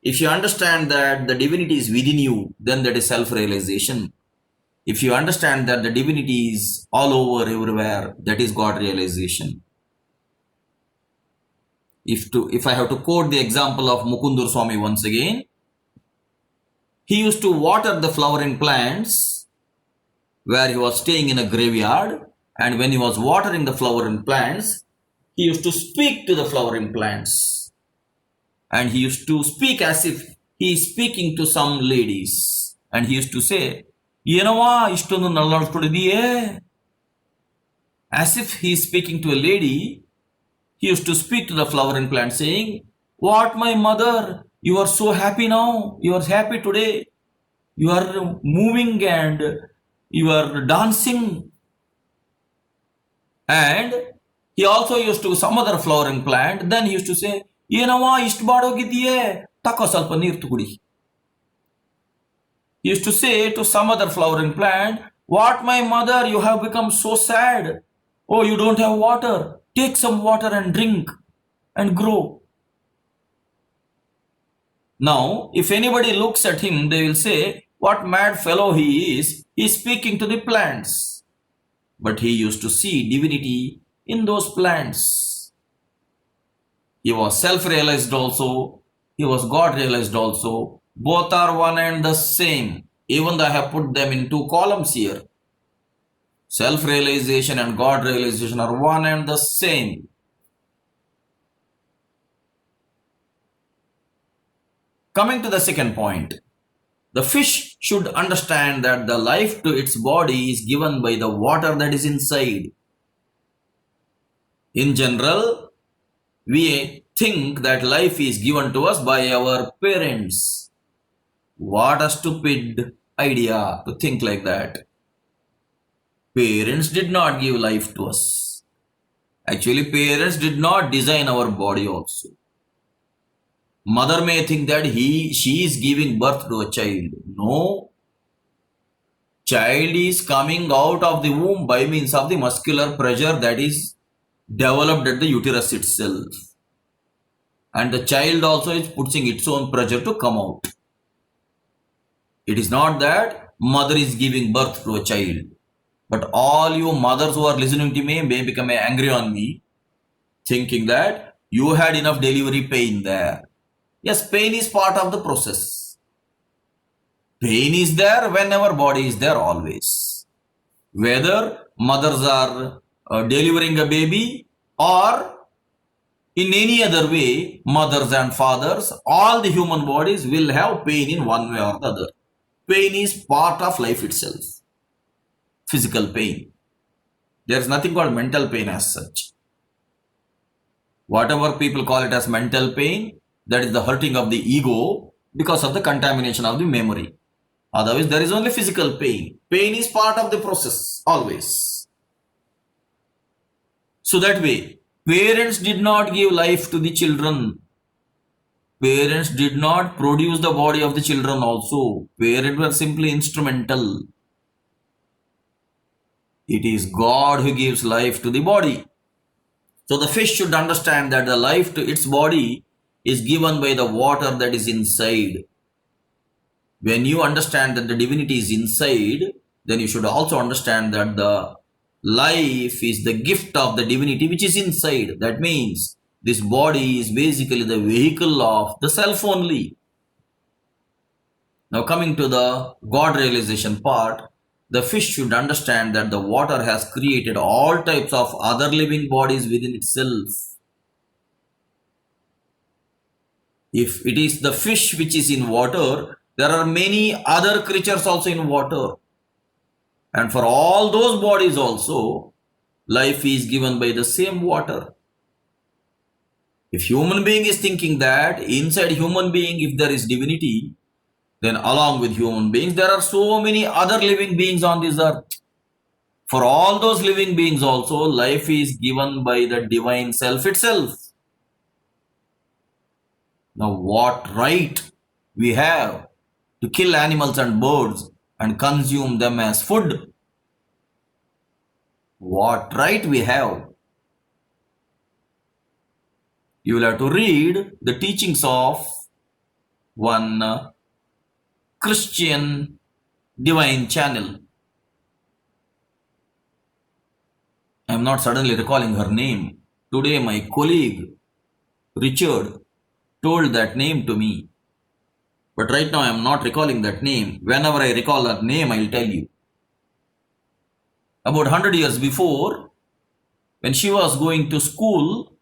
If you understand that the divinity is within you, then that is self-realization. If you understand that the divinity is all over, everywhere, that is God-realization. If I have to quote the example of Mukundur Swami once again, he used to water the flowering plants where he was staying in a graveyard, and when he was watering the flowering plants, he used to speak to the flowering plants. And he used to speak as if he is speaking to some ladies. And he used to say, Yenava ishtonu nalladuttidiye. As if he is speaking to a lady, he used to speak to the flowering plant saying, what, my mother, you are so happy now, you are happy today, you are moving and you are dancing. And he also used to some other flowering plant, then he used to say, Yenava ishtu badogidiye, tako salpa neer tukudi. He used to say to some other flowering plant, what, my mother, you have become so sad. Oh, you don't have water. Take some water and drink and grow. Now, if anybody looks at him, they will say, what mad fellow he is speaking to the plants. But he used to see divinity in those plants. He was self-realized also. He was God-realized also. Both are one and the same. Even though I have put them in two columns here. Self-realization and God-realization are one and the same. Coming to the second point. The fish should understand that the life to its body is given by the water that is inside. In general, we think that life is given to us by our parents. What a stupid idea to think like that. Parents did not give life to us. Actually, parents did not design our body also. Mother may think that she is giving birth to a child. No. Child is coming out of the womb by means of the muscular pressure that is developed at the uterus itself. And the child also is putting its own pressure to come out. It is not that mother is giving birth to a child. But all you mothers who are listening to me may become angry on me, thinking that you had enough delivery pain there. Yes, pain is part of the process. Pain is there whenever body is there always. Whether mothers are delivering a baby or in any other way, mothers and fathers, all the human bodies will have pain in one way or the other. Pain is part of life itself. Physical pain. There is nothing called mental pain as such. Whatever people call it as mental pain, that is the hurting of the ego because of the contamination of the memory. Otherwise, there is only physical pain. Pain is part of the process, always. So that way, parents did not give life to the children. Parents did not produce the body of the children also. Parents were simply instrumental. It is God who gives life to the body. So the fish should understand that the life to its body is given by the water that is inside. When you understand that the divinity is inside, then you should also understand that the life is the gift of the divinity which is inside. That means this body is basically the vehicle of the self only. Now coming to the God realization part, the fish should understand that the water has created all types of other living bodies within itself. If it is the fish which is in water, there are many other creatures also in water. And for all those bodies also, life is given by the same water. If human being is thinking that inside human being, if there is divinity, then along with human beings, there are so many other living beings on this earth. For all those living beings also, life is given by the divine self itself. Now, what right we have to kill animals and birds and consume them as food? What right we have? You will have to read the teachings of one Christian divine channel. I am not suddenly recalling her name. Today my colleague Richard told that name to me. But right now I am not recalling that name. Whenever I recall that name, I will tell you. About 100 years before, when she was going to school,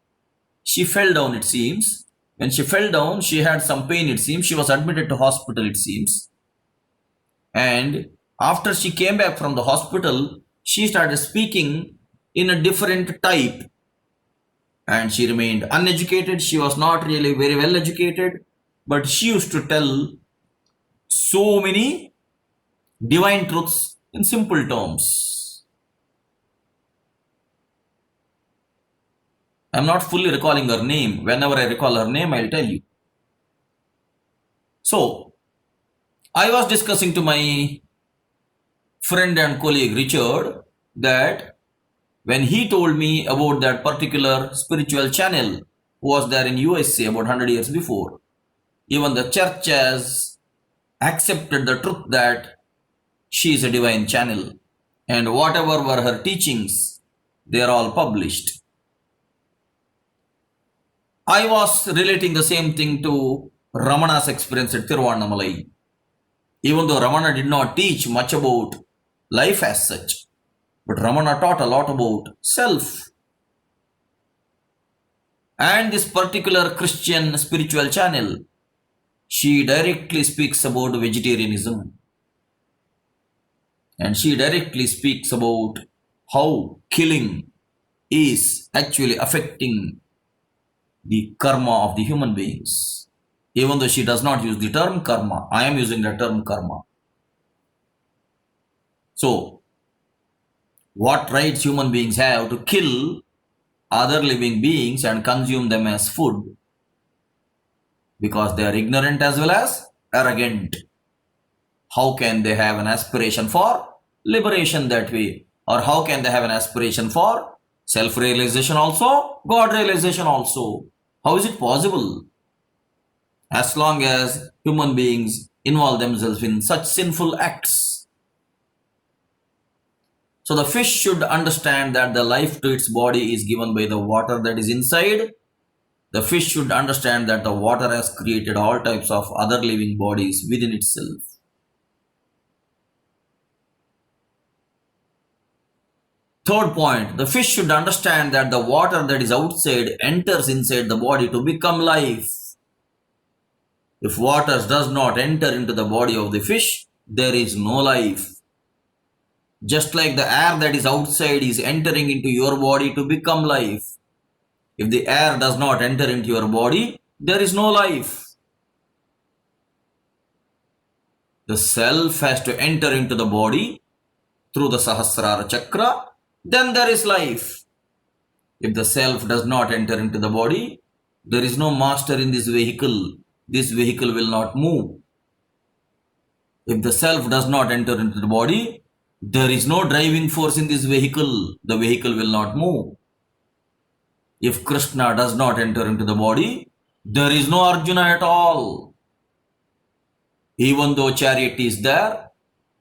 she fell down, it seems. When she fell down, she had some pain, it seems. She was admitted to hospital, it seems. And after she came back from the hospital, she started speaking in a different type. And she remained uneducated. She was not really very well educated. But she used to tell so many divine truths in simple terms. I am not fully recalling her name. Whenever I recall her name, I will tell you. So, I was discussing to my friend and colleague Richard that when he told me about that particular spiritual channel who was there in USA about 100 years before, even the church has accepted the truth that she is a divine channel, and whatever were her teachings, they are all published. I was relating the same thing to Ramana's experience at Tiruvannamalai. Even though Ramana did not teach much about life as such, but Ramana taught a lot about self. And this particular Christian spiritual channel, she directly speaks about vegetarianism. And she directly speaks about how killing is actually affecting the karma of the human beings. Even though she does not use the term karma, I am using the term karma. So, what rights human beings have to kill other living beings and consume them as food? Because they are ignorant as well as arrogant. How can they have an aspiration for liberation that way? Or how can they have an aspiration for self-realization also, God-realization also? How is it possible? As long as human beings involve themselves in such sinful acts. So the fish should understand that the life to its body is given by the water that is inside. The fish should understand that the water has created all types of other living bodies within itself. Third point, the fish should understand that the water that is outside enters inside the body to become life. If water does not enter into the body of the fish, there is no life. Just like the air that is outside is entering into your body to become life. If the air does not enter into your body, there is no life. The self has to enter into the body through the Sahasrara Chakra, then there is life. If the self does not enter into the body, there is no master in this vehicle. This vehicle will not move. If the self does not enter into the body, there is no driving force in this vehicle. The vehicle will not move. If Krishna does not enter into the body, there is no Arjuna at all. Even though chariot is there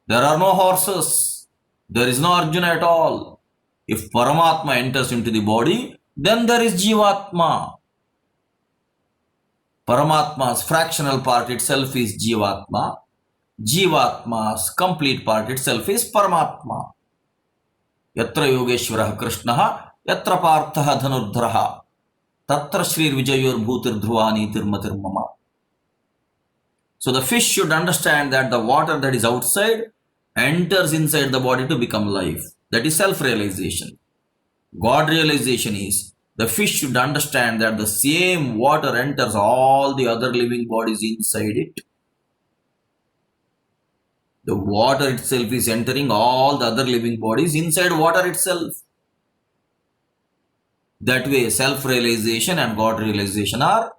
are no horses. There is no Arjuna at all. If Paramatma enters into the body, then there is Jivatma. Paramatma's fractional part itself is Jivatma. Jivatma's complete part itself is Paramatma. Yatra Yogeshwaraha Krishnaha, Yatra Parthaha Dhanurdharaha, Tatra Shrir Vijayor Bhutir Dhruvani Tirmatir Mama. So the fish should understand that the water that is outside enters inside the body to become life. That is self-realization. God-realization is the fish should understand that the same water enters all the other living bodies inside it. The water itself is entering all the other living bodies inside water itself. That way, self-realization and God-realization are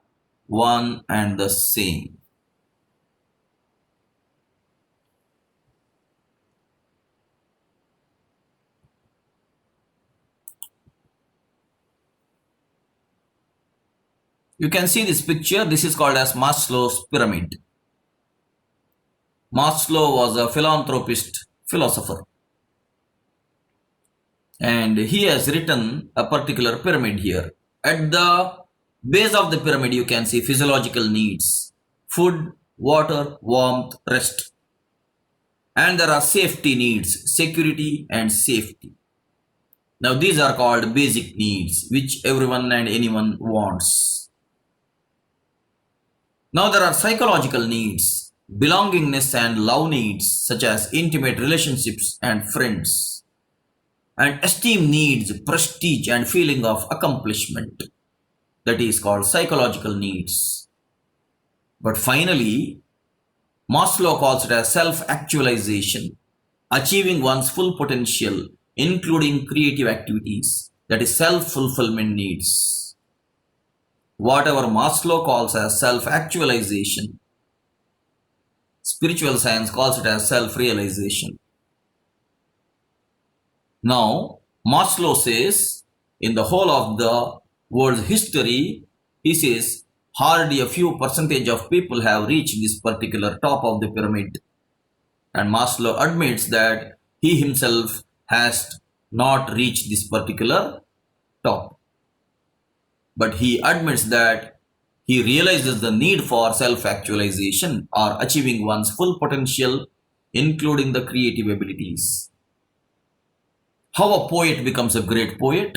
one and the same. You can see this picture. This is called as Maslow's pyramid. Maslow was a philanthropist, philosopher. And he has written a particular pyramid here. At the base of the pyramid, you can see physiological needs: food, water, warmth, rest. And there are safety needs: security and safety. Now these are called basic needs, which everyone and anyone wants. Now there are psychological needs: belongingness and love needs, such as intimate relationships and friends. And esteem needs: prestige and feeling of accomplishment. That is called psychological needs. But finally, Maslow calls it as self-actualization, achieving one's full potential, including creative activities. That is self-fulfillment needs. Whatever Maslow calls as self-actualization, spiritual science calls it as self-realization. Now, Maslow says, in the whole of the world's history, he says, hardly a few percentage of people have reached this particular top of the pyramid. And Maslow admits that he himself has not reached this particular top. But he admits that he realizes the need for self-actualization or achieving one's full potential, including the creative abilities. How a poet becomes a great poet,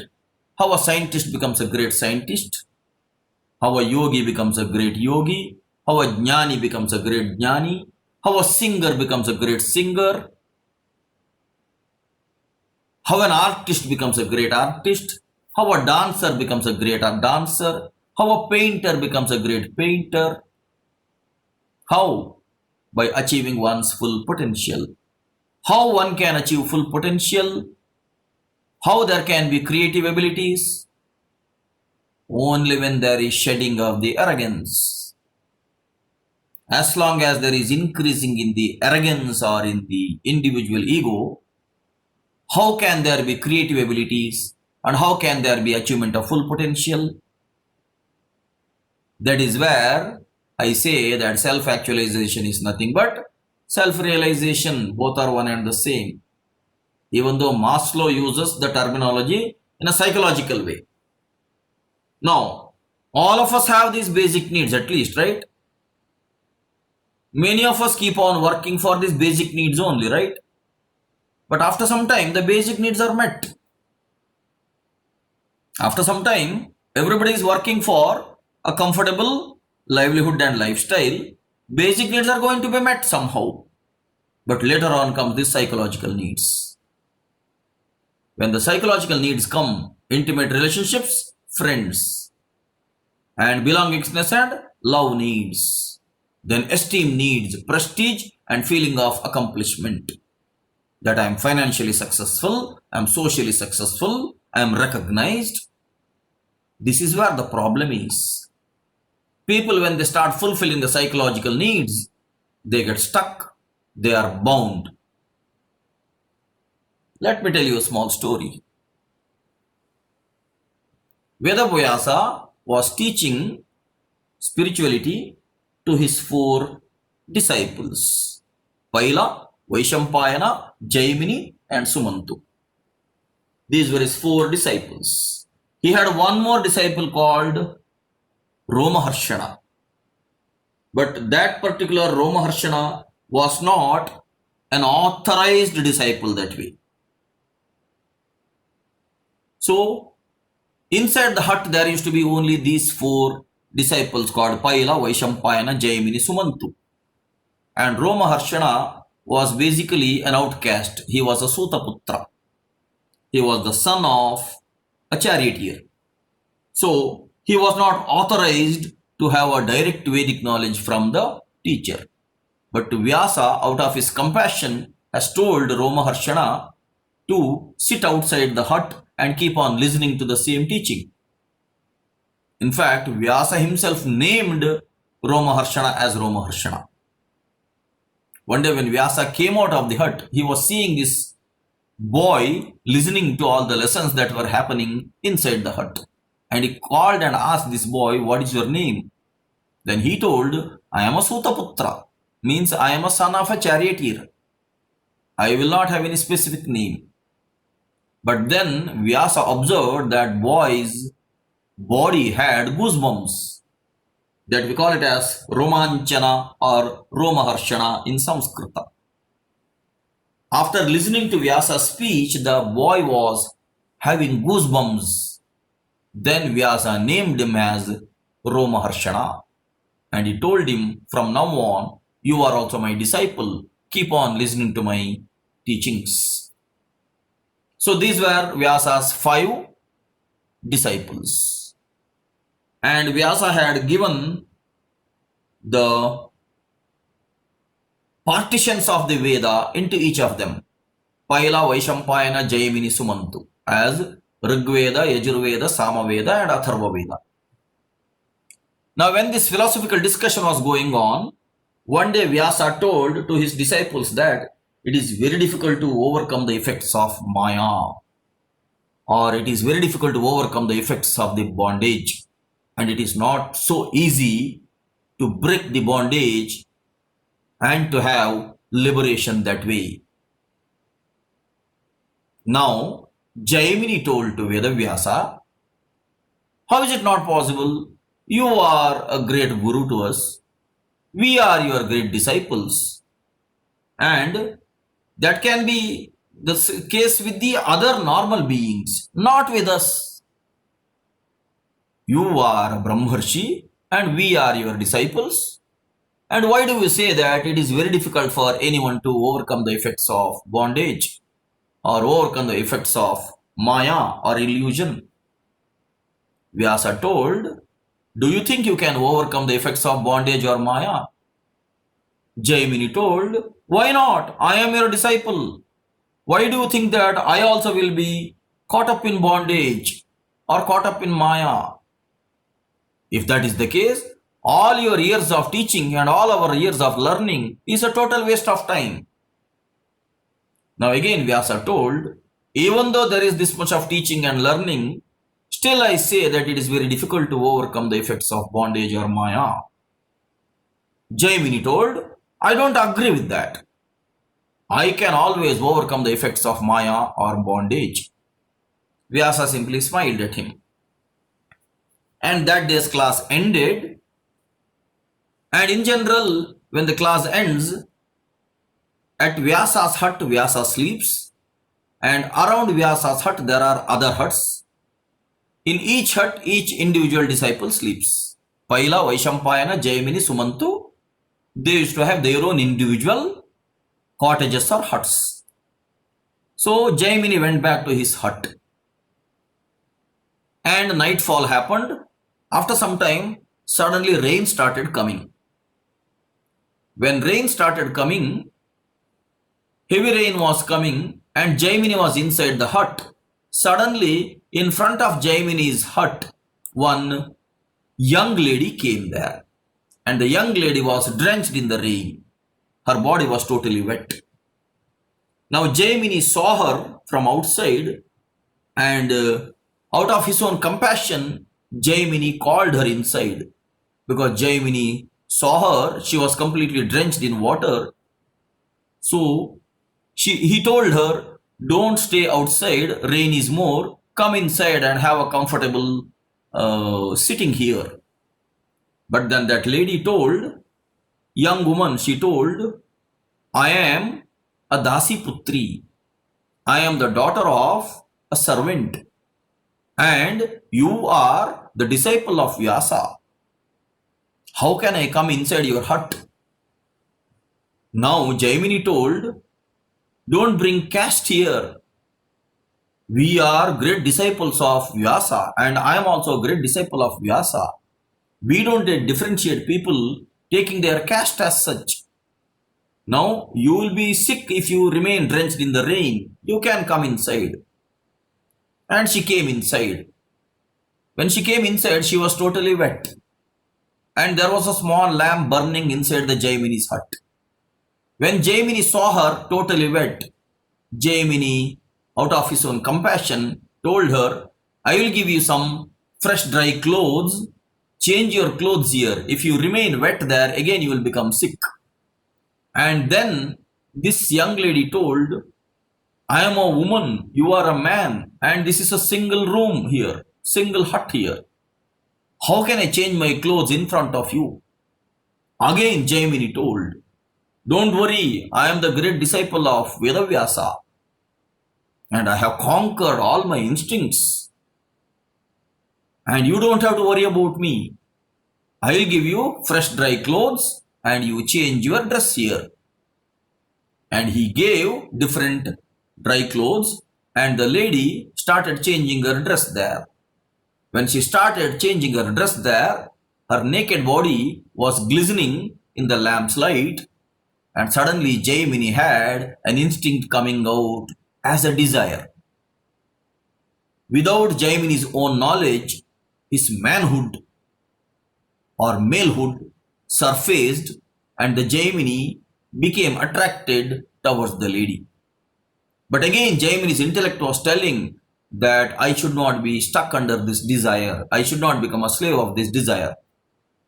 how a scientist becomes a great scientist, how a yogi becomes a great yogi, how a jnani becomes a great jnani, how a singer becomes a great singer. how an artist becomes a great artist, how a dancer becomes a great dancer, how a painter becomes a great painter, how by achieving one's full potential. How one can achieve full potential, how there can be creative abilities, only when there is shedding of the arrogance. As long as there is increasing in the arrogance or in the individual ego, how can there be creative abilities and how can there be achievement of full potential? That is where I say that self-actualization is nothing but self-realization. Both are one and the same. Even though Maslow uses the terminology in a psychological way. Now, all of us have these basic needs at least, right? Many of us keep on working for these basic needs only, right? But after some time, the basic needs are met. After some time, everybody is working for a comfortable livelihood and lifestyle. Basic needs are going to be met somehow. But later on comes the psychological needs. When the psychological needs come, intimate relationships, friends, and belongingness and love needs. Then esteem needs, prestige and feeling of accomplishment. That I am financially successful, I am socially successful, I am recognized. This is where the problem is. People, when they start fulfilling the psychological needs, they get stuck, they are bound. Let me tell you a small story. Vedavyasa was teaching spirituality to his 4 disciples, Paila, Vaishampayana, Jaimini and Sumantu. These were his 4 disciples. He had one more disciple called Romaharshana. But that particular Romaharshana was not an authorized disciple that way. So, inside the hut there used to be only these 4 disciples called Paila, Vaishampayana, Jaimini, Sumantu. And Romaharshana was basically an outcast. He was a Sutaputra. He was the son of a charioteer. So, he was not authorized to have a direct Vedic knowledge from the teacher. But Vyasa, out of his compassion, has told Romaharshana to sit outside the hut and keep on listening to the same teaching. In fact, Vyasa himself named Romaharshana as Romaharshana. One day when Vyasa came out of the hut, he was seeing this boy listening to all the lessons that were happening inside the hut. And he called and asked this boy, "What is your name?" Then he told, "I am a Sutaputra," means I am a son of a charioteer. I will not have any specific name. But then Vyasa observed that boy's body had goosebumps. That we call it as Romanchana or Romaharshana in Sanskrit. After listening to Vyasa's speech, the boy was having goosebumps. Then Vyasa named him as Romaharshana. And he told him, "From now on, you are also my disciple. Keep on listening to my teachings." So these were Vyasa's 5 disciples. And Vyasa had given the partitions of the Veda into each of them. Paila, Vaishampayana, Jaimini, Sumantu as Rigveda, Yajurveda, Samaveda and Atharva Veda. Now when this philosophical discussion was going on, one day Vyasa told to his disciples that it is very difficult to overcome the effects of Maya, or it is very difficult to overcome the effects of the bondage, and it is not so easy to break the bondage and to have liberation that way. Now, Jaimini told to Vedavyasa, "How is it not possible? You are a great guru to us. We are your great disciples. And that can be the case with the other normal beings, not with us. You are a Brahmarshi and we are your disciples. And why do we say that it is very difficult for anyone to overcome the effects of bondage?" or overcome the effects of Maya or illusion? Vyasa told, do you think you can overcome the effects of bondage or Maya? Jaimini told, why not? I am your disciple. Why do you think that I also will be caught up in bondage or caught up in Maya? If that is the case, all your years of teaching and all our years of learning is a total waste of time. Now again Vyasa told, even though there is this much of teaching and learning, still I say that it is very difficult to overcome the effects of bondage or Maya. Jaimini told, I don't agree with that. I can always overcome the effects of Maya or bondage. Vyasa simply smiled at him. And that day's class ended. And in general, when the class ends, at Vyasa's hut, Vyasa sleeps. And around Vyasa's hut, there are other huts. In each hut, each individual disciple sleeps. Paila, Vaishampayana, Jaimini, Sumantu, they used to have their own individual cottages or huts. So Jaimini went back to his hut. And nightfall happened. After some time, suddenly rain started coming. When rain started coming, heavy rain was coming and Jaimini was inside the hut. Suddenly, in front of Jaimini's hut, one young lady came there. And the young lady was drenched in the rain. Her body was totally wet. Now Jaimini saw her from outside and out of his own compassion, Jaimini called her inside. Because Jaimini saw her, she was completely drenched in water. So he told her, don't stay outside, rain is more, come inside and have a comfortable sitting here. But then that lady told, young woman, she told, I am a Dasi Putri. I am the daughter of a servant. And you are the disciple of Vyasa. How can I come inside your hut? Now Jaimini told, don't bring caste here. We are great disciples of Vyasa and I am also a great disciple of Vyasa. We don't differentiate people taking their caste as such. Now you will be sick if you remain drenched in the rain. You can come inside. And she came inside. When she came inside, she was totally wet. And there was a small lamp burning inside the Jaimini's hut. When Jaimini saw her totally wet, Jaimini, out of his own compassion, told her, I will give you some fresh dry clothes. Change your clothes here. If you remain wet there, again you will become sick. And then this young lady told, I am a woman, you are a man, and this is a single room here, single hut here. How can I change my clothes in front of you? Again Jaimini told, don't worry, I am the great disciple of Vedavyasa and I have conquered all my instincts. And you don't have to worry about me. I will give you fresh dry clothes and you change your dress here. And he gave different dry clothes and the lady started changing her dress there. When she started changing her dress there, her naked body was glistening in the lamp's light and suddenly Jaimini had an instinct coming out as a desire. Without Jaimini's own knowledge, his manhood or malehood surfaced and the Jaimini became attracted towards the lady. But again, Jaimini's intellect was telling that I should not be stuck under this desire. I should not become a slave of this desire.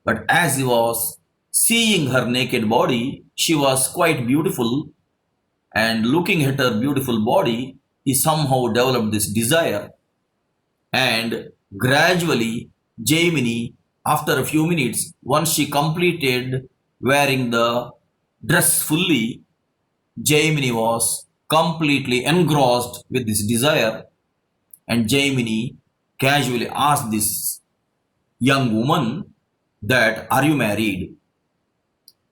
But as he was seeing her naked body, she was quite beautiful. And looking at her beautiful body, he somehow developed this desire. And gradually, Jaimini, after a few minutes, once she completed wearing the dress fully, Jaimini was completely engrossed with this desire. And Jaimini casually asked this young woman that, are you married?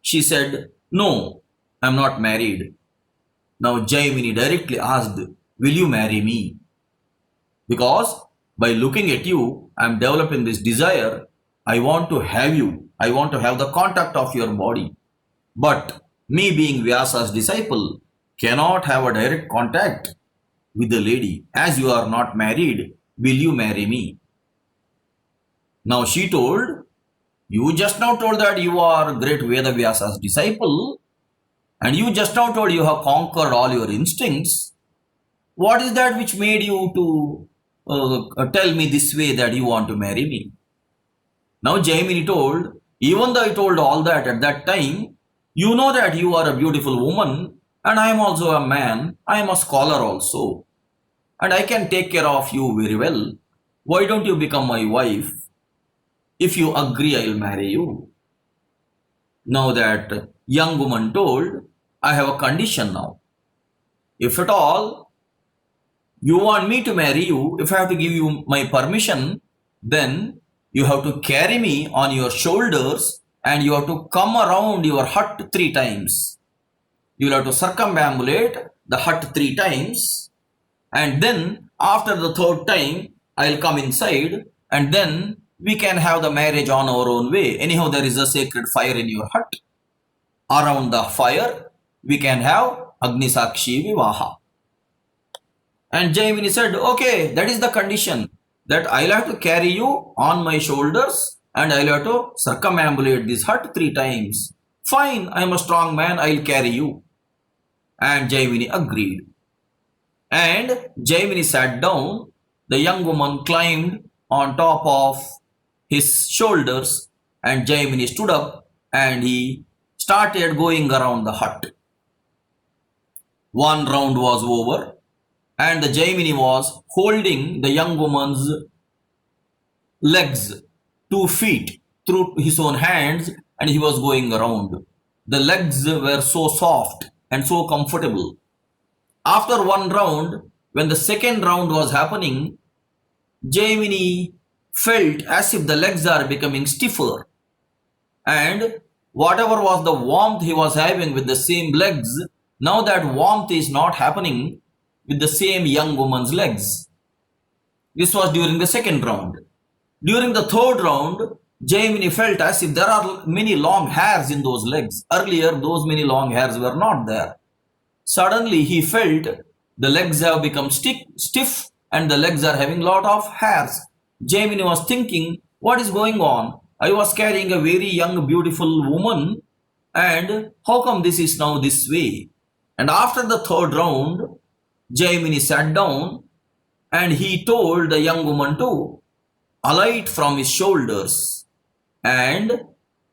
She said, no, I am not married. Now Jaimini directly asked, will you marry me? Because by looking at you, I am developing this desire. I want to have you. I want to have the contact of your body. But me being Vyasa's disciple cannot have a direct contact with the lady. As you are not married, will you marry me? Now she told, you just now told that you are great Veda Vyasa's disciple, and you just now told you have conquered all your instincts. What is that which made you to tell me this way that you want to marry me? Now Jaimini told, even though I told all that at that time, you know that you are a beautiful woman and I am also a man, I am a scholar also, and I can take care of you very well. Why don't you become my wife? If you agree, I will marry you. Now that young woman told, I have a condition now. If at all you want me to marry you, if I have to give you my permission, then you have to carry me on your shoulders and you have to come around your hut 3 times. You will have to circumambulate the hut 3 times, and then after the 3rd time, I will come inside, and then we can have the marriage on our own way. Anyhow, there is a sacred fire in your hut. Around the fire, we can have Agni Sakshi Vivaha. And Jaimini said, okay, that is the condition, that I'll have to carry you on my shoulders and I'll have to circumambulate this hut 3 times. Fine, I'm a strong man, I'll carry you. And Jaimini agreed. And Jaimini sat down. The young woman climbed on top of his shoulders, and Jaimini stood up and he started going around the hut. 1 round was over, and the Jaimini was holding the young woman's legs, 2 feet, through his own hands, and he was going around. The legs were so soft and so comfortable. After 1 round, when the 2nd round was happening, Jaimini felt as if the legs are becoming stiffer, and whatever was the warmth he was having with the same legs, now that warmth is not happening with the same young woman's legs. This was during the 2nd round. During the 3rd round, Jaimini felt as if there are many long hairs in those legs. Earlier, those many long hairs were not there. Suddenly, he felt the legs have become stiff and the legs are having lot of hairs. Jaimini was thinking, what is going on? I was carrying a very young, beautiful woman, and how come this is now this way? And after the 3rd round, Jaimini sat down and he told the young woman to alight from his shoulders. And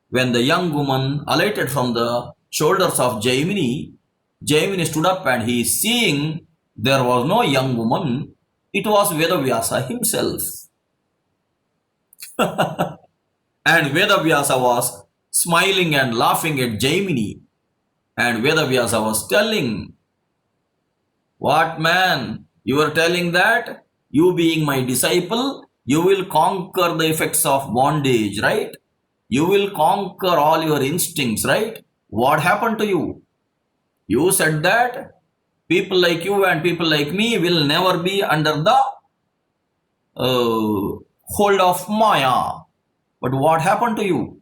when the young woman alighted from the shoulders of Jaimini, Jaimini stood up and he is seeing there was no young woman. It was Vedavyasa himself. And Vedavyasa was smiling and laughing at Jaimini. And Vedavyasa was telling, what man, you are telling that you being my disciple, you will conquer the effects of bondage, right? You will conquer all your instincts, right? What happened to you? You said that people like you and people like me will never be under the hold of Maya. But what happened to you?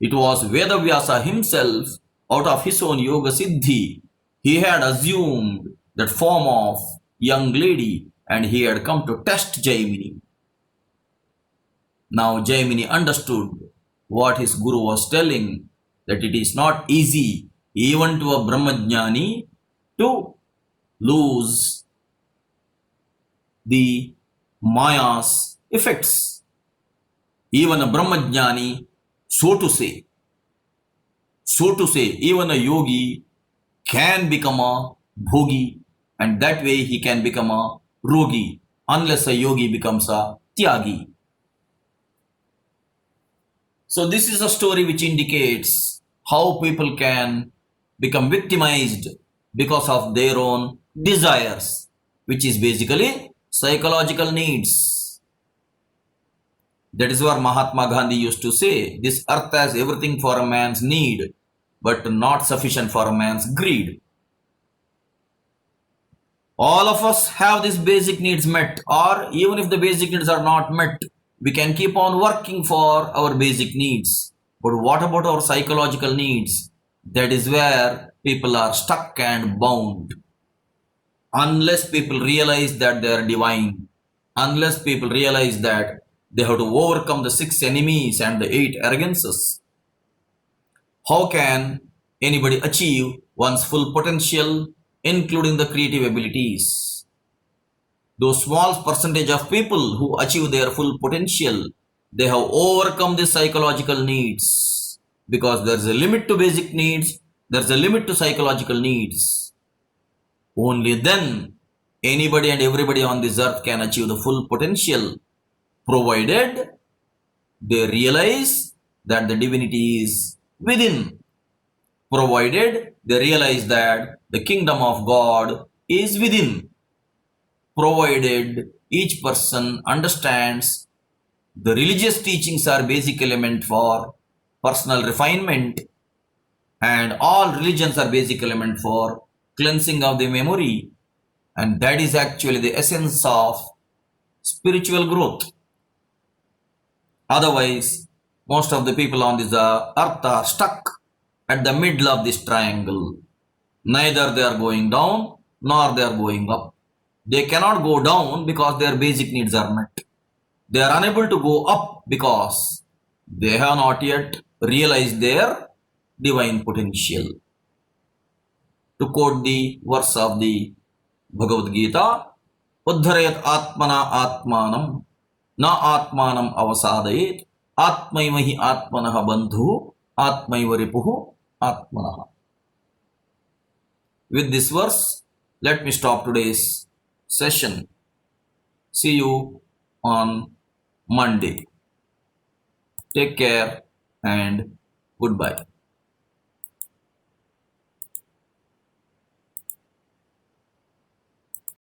It was Vedavyasa himself, out of his own yoga siddhi. He had assumed that form of young lady and he had come to test Jaimini. Now Jaimini understood what his guru was telling, that it is not easy even to a Brahmajnani to lose the Maya's effects. Even a Brahmajnani, so to say, even a yogi can become a bhogi, and that way he can become a rogi, unless a yogi becomes a tyagi. So this is a story which indicates how people can become victimized because of their own desires, which is basically psychological needs. That is what Mahatma Gandhi used to say, this earth has everything for a man's need, but not sufficient for a man's greed. All of us have these basic needs met, or even if the basic needs are not met, we can keep on working for our basic needs. But what about our psychological needs? That is where people are stuck and bound. Unless people realize that they are divine, unless people realize that they have to overcome the 6 enemies and the 8 arrogances, how can anybody achieve one's full potential, including the creative abilities? Those small percentage of people who achieve their full potential, they have overcome the psychological needs, because there's a limit to basic needs, there's a limit to psychological needs. Only then anybody and everybody on this earth can achieve the full potential, provided they realize that the divinity is within, provided they realize that the kingdom of God is within, provided each person understands the religious teachings are basic element for personal refinement, and all religions are basic element for cleansing of the memory, and that is actually the essence of spiritual growth. Otherwise, most of the people on this earth are stuck at the middle of this triangle. Neither they are going down nor they are going up. They cannot go down because their basic needs are met. They are unable to go up because they have not yet realized their divine potential. To quote the verse of the Bhagavad Gita, Uddharayat Atmana Atmanam Na Atmanam Avasadayet Atmaivahi Atmanaha Bandhu Atmaivaripuhu Atmanaha. With this verse, let me stop today's session. See you on Monday. Take care and goodbye.